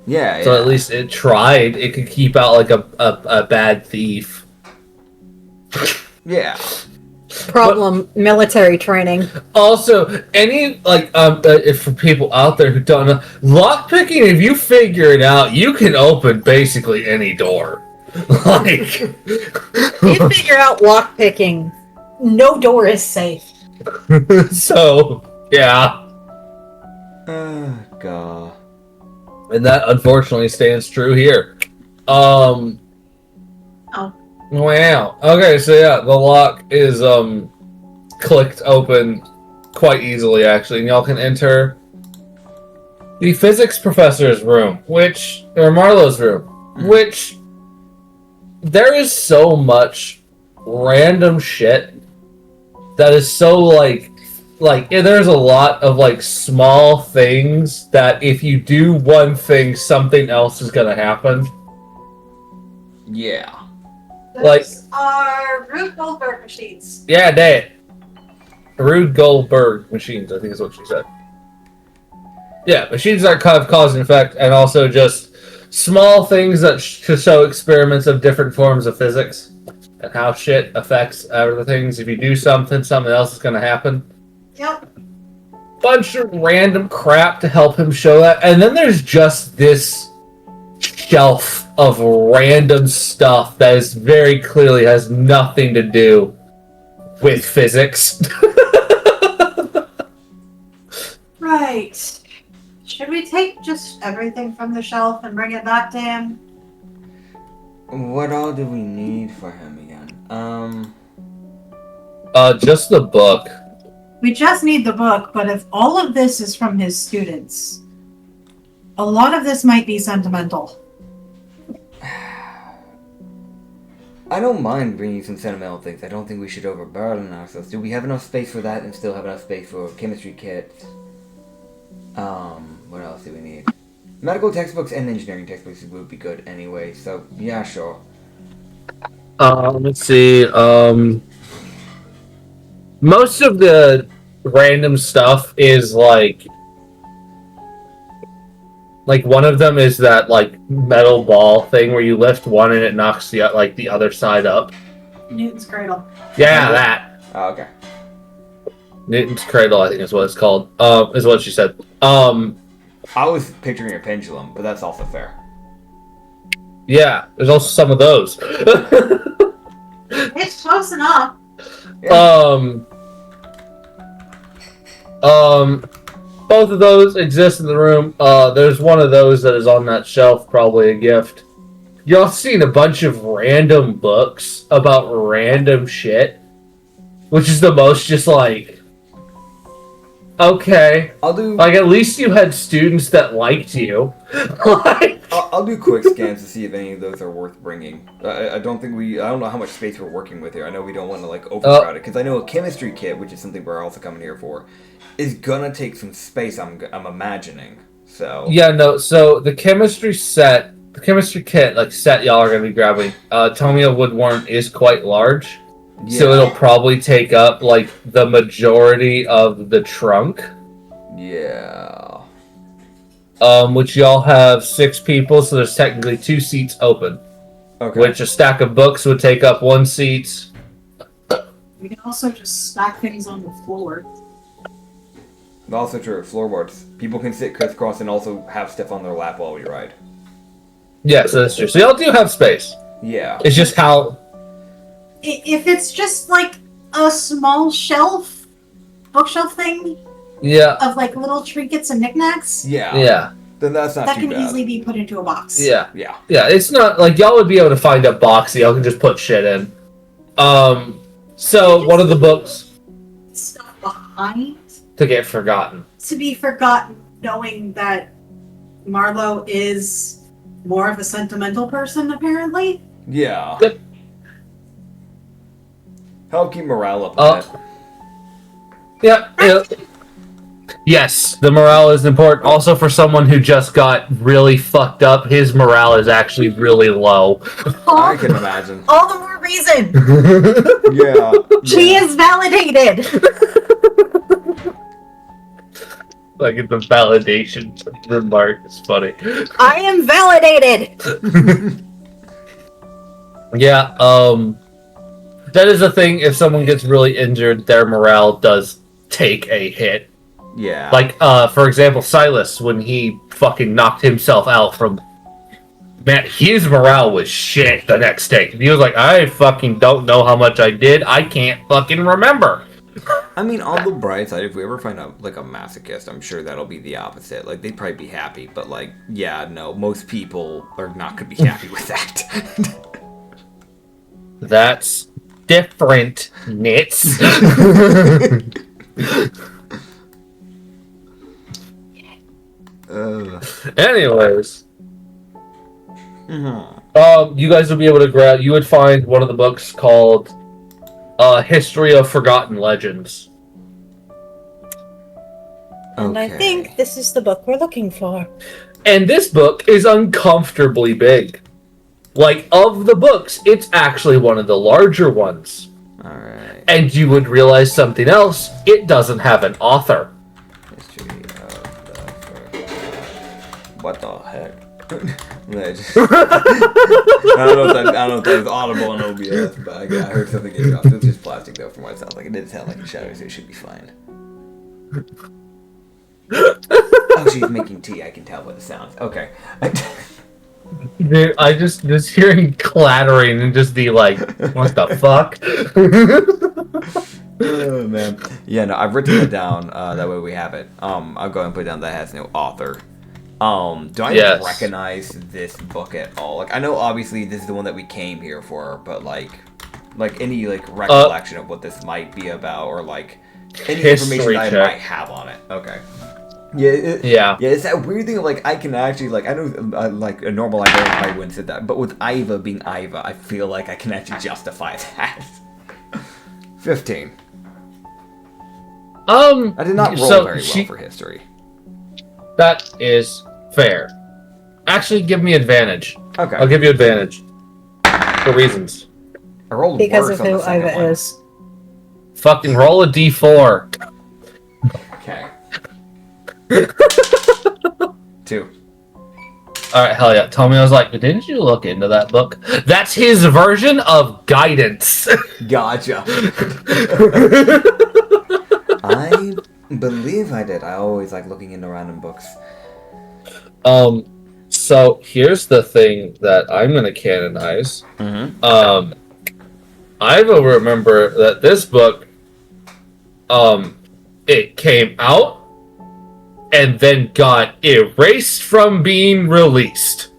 Yeah. So at least it tried. It could keep out a bad thief. Yeah. Problem military training. Also, any if for people out there who don't know, lockpicking, if you figure it out, you can open basically any door. You figure out lockpicking, no door is safe. So yeah. Oh god. And that unfortunately stands true here. Oh. Wow. Okay, so yeah, the lock is clicked open quite easily actually, and y'all can enter the physics professor's room, or Marlowe's room, which there is so much random shit that is so there's a lot of small things that if you do one thing, something else is gonna happen. Yeah. Those are Rube Goldberg machines. Yeah, that. Rube Goldberg machines, I think is what she said. Yeah, machines that kind of cause and effect, and also just small things that to show experiments of different forms of physics and how shit affects other things. If you do something, something else is going to happen. Yep. Bunch of random crap to help him show that. And then there's just this shelf of random stuff that is very clearly has nothing to do with physics. Right. Should we take just everything from the shelf and bring it back to him? What all do we need for him again? Just the book. We just need the book, but if all of this is from his students, a lot of this might be sentimental. I don't mind bringing some sentimental things. I don't think we should overburden ourselves. Do we have enough space for that and still have enough space for chemistry kits? What else do we need? Medical textbooks and engineering textbooks would be good anyway, so yeah, sure. Let's see. Most of the random stuff is like one of them is that like metal ball thing where you lift one and it knocks the other side up. Newton's Cradle. Yeah, that. Oh, okay. Newton's Cradle, I think is what it's called. Is what she said. I was picturing a pendulum, but that's also fair. Yeah, there's also some of those. It's close enough. Yeah. Both of those exist in the room. There's one of those that is on that shelf, probably a gift. Y'all seen a bunch of random books about random shit, which is the most just like, okay. I'll do like at least you had students that liked you. I'll do quick scans to see if any of those are worth bringing. I don't know how much space we're working with here. I know we don't want to like overcrowd it because I know a chemistry kit, which is something we're also coming here for, is gonna take some space. I'm imagining. So yeah, no. So the chemistry kit like set y'all are gonna be grabbing. Tomio Woodworm is quite large, so it'll probably take up like the majority of the trunk. Yeah. Which y'all have 6 people, so there's technically 2 seats open. Okay. Which a stack of books would take up 1 seat. We can also just stack things on the floor. Also true, floorboards. People can sit crisscross and also have stuff on their lap while we ride. Yeah, so that's true. So y'all do have space. Yeah. It's just how... If it's just like a small bookshelf thing Yeah. of like little trinkets and knickknacks, Yeah. Then that's not that too can bad. easily be put into a box. Yeah. Yeah. Yeah, it's not... Like, y'all would be able to find a box that y'all can just put shit in. So, one of the books... Stuff behind To get forgotten. to be forgotten, knowing that Marlowe is more of a sentimental person, apparently. Yeah. Yep. Help keep morale up a bit. Yeah. Yes, the morale is important. Also, for someone who just got really fucked up, his morale is actually really low. I can imagine. All the more reason. Yeah. She is validated. Like, the validation remark is funny. I am validated. Yeah, that is a thing. If someone gets really injured, their morale does take a hit. Yeah. Like, for example, Silas, when he fucking knocked himself out from... Man, his morale was shit the next day. He was like, I fucking don't know how much I did. I can't fucking remember. I mean, on the bright side, if we ever find out, like, a masochist, I'm sure that'll be the opposite. Like, they'd probably be happy, but, like, yeah, no, most people are not going to be happy with that. That's different, Nits. Anyways. You guys would be able to grab... You would find one of the books called History of Forgotten Legends. And I think this is the book we're looking for. And this book is uncomfortably big. Like, of the books, it's actually one of the larger ones. Alright. And you would realize something else. It doesn't have an author. History of the... What the heck? I don't know if that was audible on OBS, but I heard something get dropped. It's just plastic, though, from what it sounds like. It didn't sound like a shadow, so it should be fine. Oh, she's making tea. I can tell by the sounds. Okay. Dude, I just hearing clattering and just be like, what the fuck? Oh, man. Yeah, no, I've written it down. That way we have it. I'll go ahead and put down that has no author. Do I recognize this book at all? Like, I know obviously this is the one that we came here for, but like any like recollection of what this might be about, or like any information that I might have on it. Okay. Yeah. It's that weird thing of like I can actually like I know like a normal librarian probably wouldn't say that, but with Iva being Iva, I feel like I can actually justify that. 15. I did not roll very well for history. That is fair. Actually, give me advantage. Okay. I'll give you advantage for reasons. I rolled Because worse of on who the second Iva one. is. Fucking roll a d4. Okay. 2. Alright, hell yeah. Tommy was like, didn't you look into that book? That's his version of guidance. Gotcha. I believe I did. I always like looking into random books. So here's the thing that I'm gonna canonize. Mm-hmm. I will remember that this book, it came out and then got erased from being released.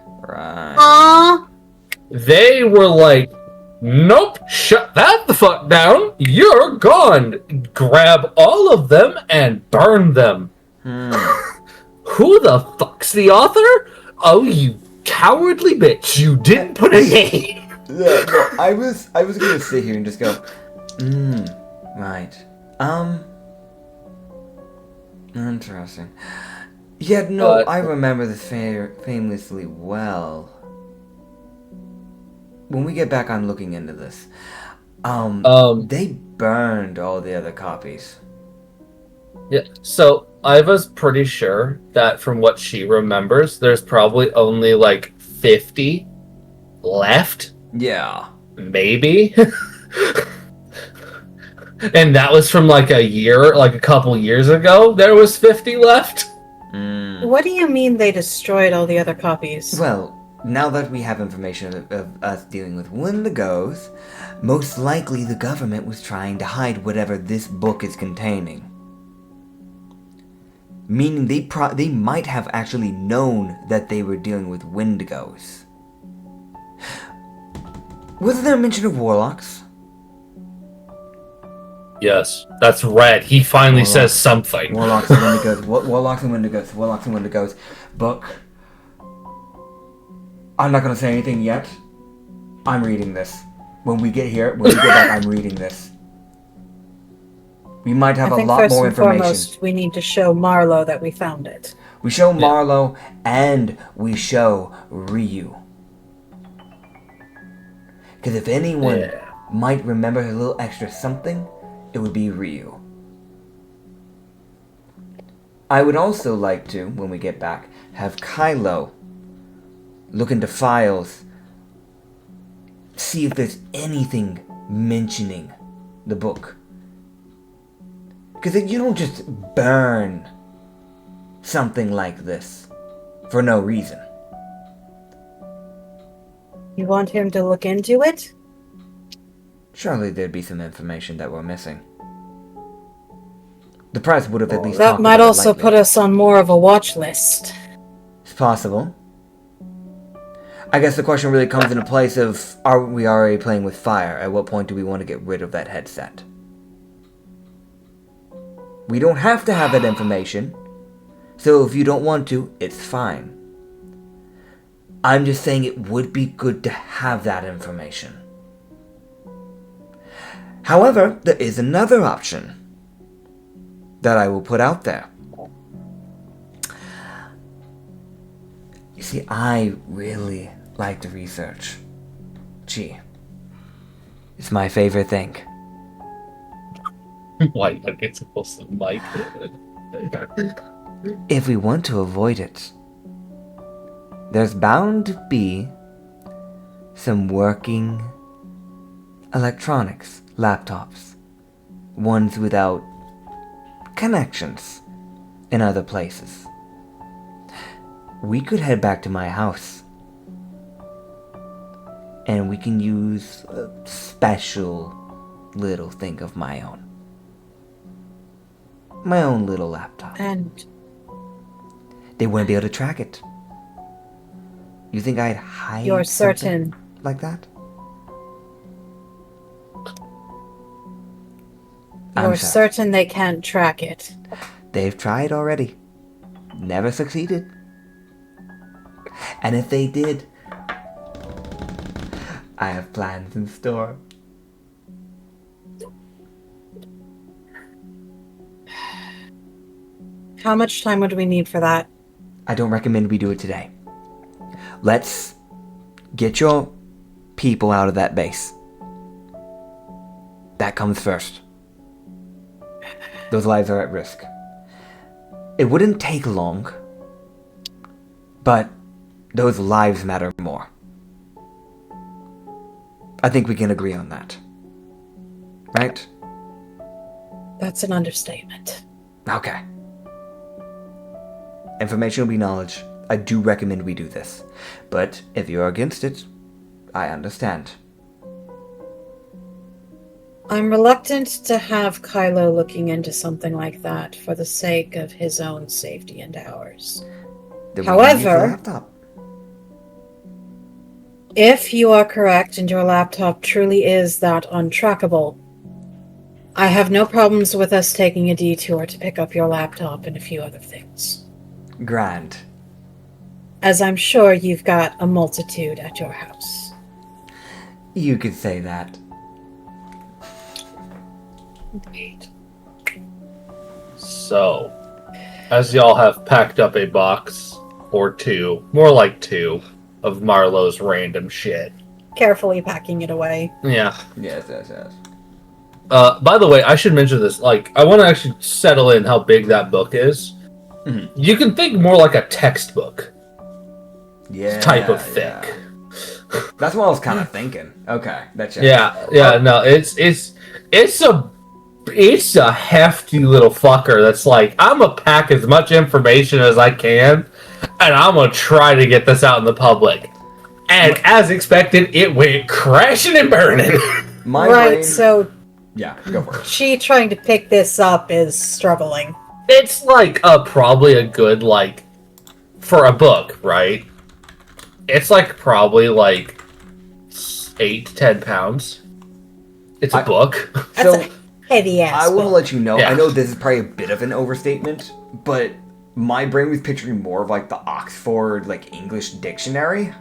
Right. Aww. They were like, nope, shut that the fuck down. You're gone. Grab all of them and burn them. Who the fuck's the author? Oh, you cowardly bitch. You didn't put a name. Yeah, no, I was gonna sit here and just go, right. Interesting. Yeah, no, I remember this famously well. When we get back on looking into this, they burned all the other copies. Yeah, so Iva's pretty sure that from what she remembers, there's probably only like 50 left. Yeah. Maybe. And that was from like a couple years ago. There was 50 left. What do you mean they destroyed all the other copies? Well, now that we have information of us dealing with Wendigos, most likely the government was trying to hide whatever this book is containing. Meaning they might have actually known that they were dealing with Wendigos. Was there a mention of warlocks? Yes, that's Red. He finally says something. Warlocks and Wendigos. Warlocks and Wendigos. Warlocks and Wendigos. Book. I'm not going to say anything yet. I'm reading this. When we get back, I'm reading this. We might have a lot more information. First and foremost, we need to show Marlowe that we found it. We show Marlowe and we show Ryu. Because if anyone might remember a little extra something, it would be Ryu. I would also like to, when we get back, have Kylo look into files, see if there's anything mentioning the book. Because you don't just burn something like this for no reason. You want him to look into it? Surely there'd be some information that we're missing. The press would have at least That talked might about it also lightly. put us on more of a watch list. It's possible. I guess the question really comes into place of, are we already playing with fire? At what point do we want to get rid of that headset? We don't have to have that information, so if you don't want to, it's fine. I'm just saying it would be good to have that information. However, there is another option that I will put out there. You see, I really like to research. Chi. It's my favorite thing. Why not get supposed to mic? If we want to avoid it, there's bound to be some working electronics, laptops, ones without connections in other places. We could head back to my house and we can use a special little thing of my own. My own little laptop. And They wouldn't be able to track it. You think I'd hide you're something certain like that? I'm you're certain they can't track it. They've tried already. Never succeeded. And if they did, I have plans in store. How much time would we need for that? I don't recommend we do it today. Let's get your people out of that base. That comes first. Those lives are at risk. It wouldn't take long, but those lives matter more. I think we can agree on that. Right? That's an understatement. Okay. Information will be knowledge. I do recommend we do this. But if you're against it, I understand. I'm reluctant to have Kylo looking into something like that for the sake of his own safety and ours. Then we However- need your laptop. If you are correct and your laptop truly is that untrackable, I have no problems with us taking a detour to pick up your laptop and a few other things. Grand. As I'm sure you've got a multitude at your house. You could say that. Wait. So, as y'all have packed up a box or two, more like two, of Marlowe's random shit. Carefully packing it away. Yeah. Yes. By the way, I should mention this. Like, I want to actually settle in how big that book is. Mhm. You can think more like a textbook Yeah. type of thick. Yeah. That's what I was kind of thinking. Okay, that's Yeah. No, it's a hefty little fucker. That's like, I'm gonna pack as much information as I can, and I'm gonna try to get this out in the public. And as expected, it went crashing and burning. My Right, brain... so Yeah, go for it. she trying to pick this up is struggling. It's like probably a good, like, for a book, right? It's like probably like 8 to 10 pounds. It's a book. That's So, a heavy ass I want to book. let you know, Yeah. I know this is probably a bit of an overstatement, but my brain was picturing more of like the Oxford like English dictionary.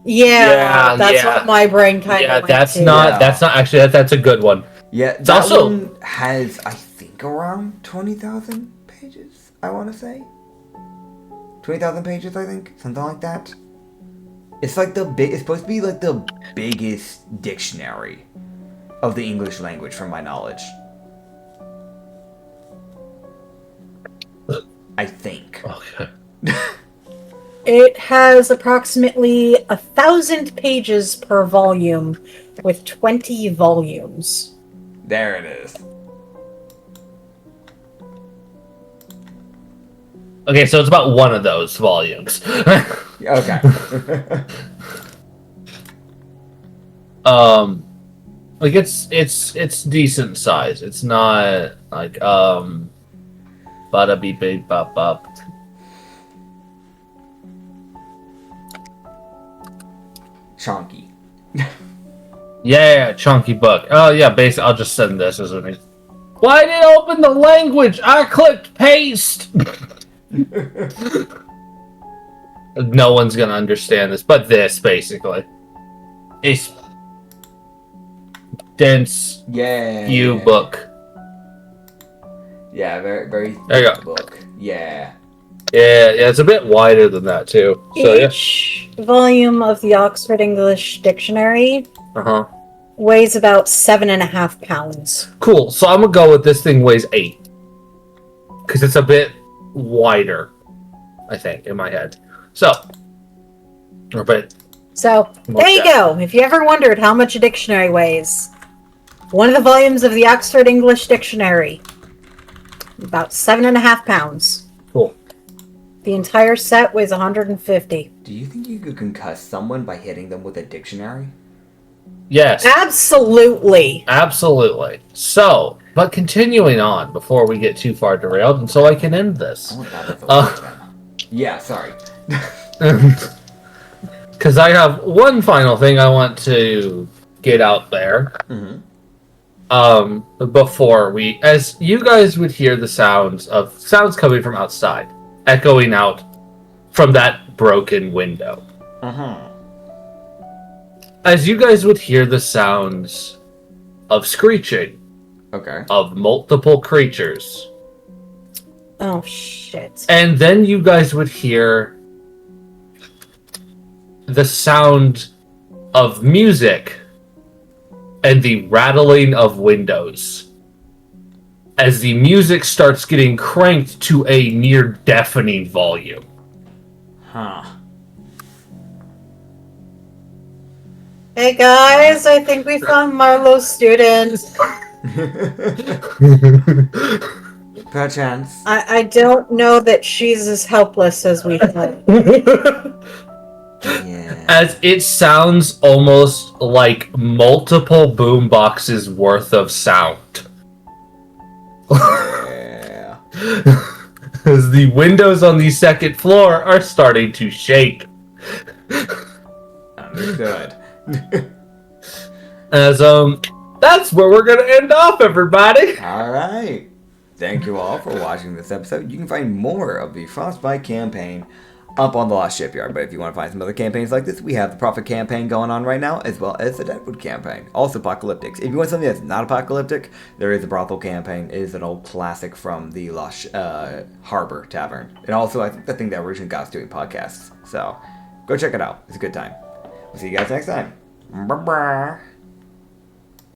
Yeah, that's yeah. what my brain kind of Yeah, went that's to. not actually that's a good one. Yeah, that also- one has, I think, around 20,000 pages, I want to say. 20,000 pages, I think, something like that. It's like it's supposed to be like the biggest dictionary of the English language, from my knowledge. I think. Okay. It has approximately 1,000 pages per volume, with 20 volumes. There it is. Okay, so it's about one of those volumes. Okay. Like it's decent size. It's not like bada beep beep bop bop. Chonky. Yeah, chunky book. Oh yeah, basically I'll just send this as an. Why did it open the language? I clicked paste. No one's gonna understand this, but this basically. It's dense Yeah. view yeah. book. Yeah, very, very There you thick book. Yeah. Yeah, it's a bit wider than that too. So yeah. Each volume of the Oxford English Dictionary Uh-huh. weighs about 7.5 pounds. Cool. So I'm gonna go with this thing weighs 8. Because it's a bit wider, I think, in my head. So or a bit So, there you go. If you ever wondered how much a dictionary weighs, one of the volumes of the Oxford English Dictionary, about 7.5 pounds. cool. The entire set weighs 150. Do you think you could concuss someone by hitting them with a dictionary? Yes. Absolutely. Absolutely. So, but continuing on before we get too far derailed, and so I can end this. I want that as a word then. Yeah, sorry. Because I have one final thing I want to get out there. Mm-hmm. before as you guys would hear the sounds coming from outside, echoing out from that broken window. As you guys would hear the sounds of screeching. Okay. Of multiple creatures. Oh, shit. And then you guys would hear the sound of music and the rattling of windows as the music starts getting cranked to a near deafening volume. Huh. Hey guys, I think we found Marlowe's student. Perchance. I don't know that she's as helpless as we thought. Yeah. As it sounds almost like multiple boom boxes worth of sound. Yeah. As the windows on the second floor are starting to shake. Understood. As that's where we're gonna end off, everybody. Alright. Thank you all for watching this episode. You can find more of the Frostbite campaign up on the Lost Shipyard. But if you want to find some other campaigns like this, we have the Prophet campaign going on right now, as well as the Deadwood campaign. Also apocalyptics. If you want something that's not apocalyptic, there is the Brothel campaign. It is an old classic from the Lost Harbor Tavern. And also, I think the thing that originally got us doing podcasts. So, go check it out. It's a good time. We'll see you guys next time. Bye-bye.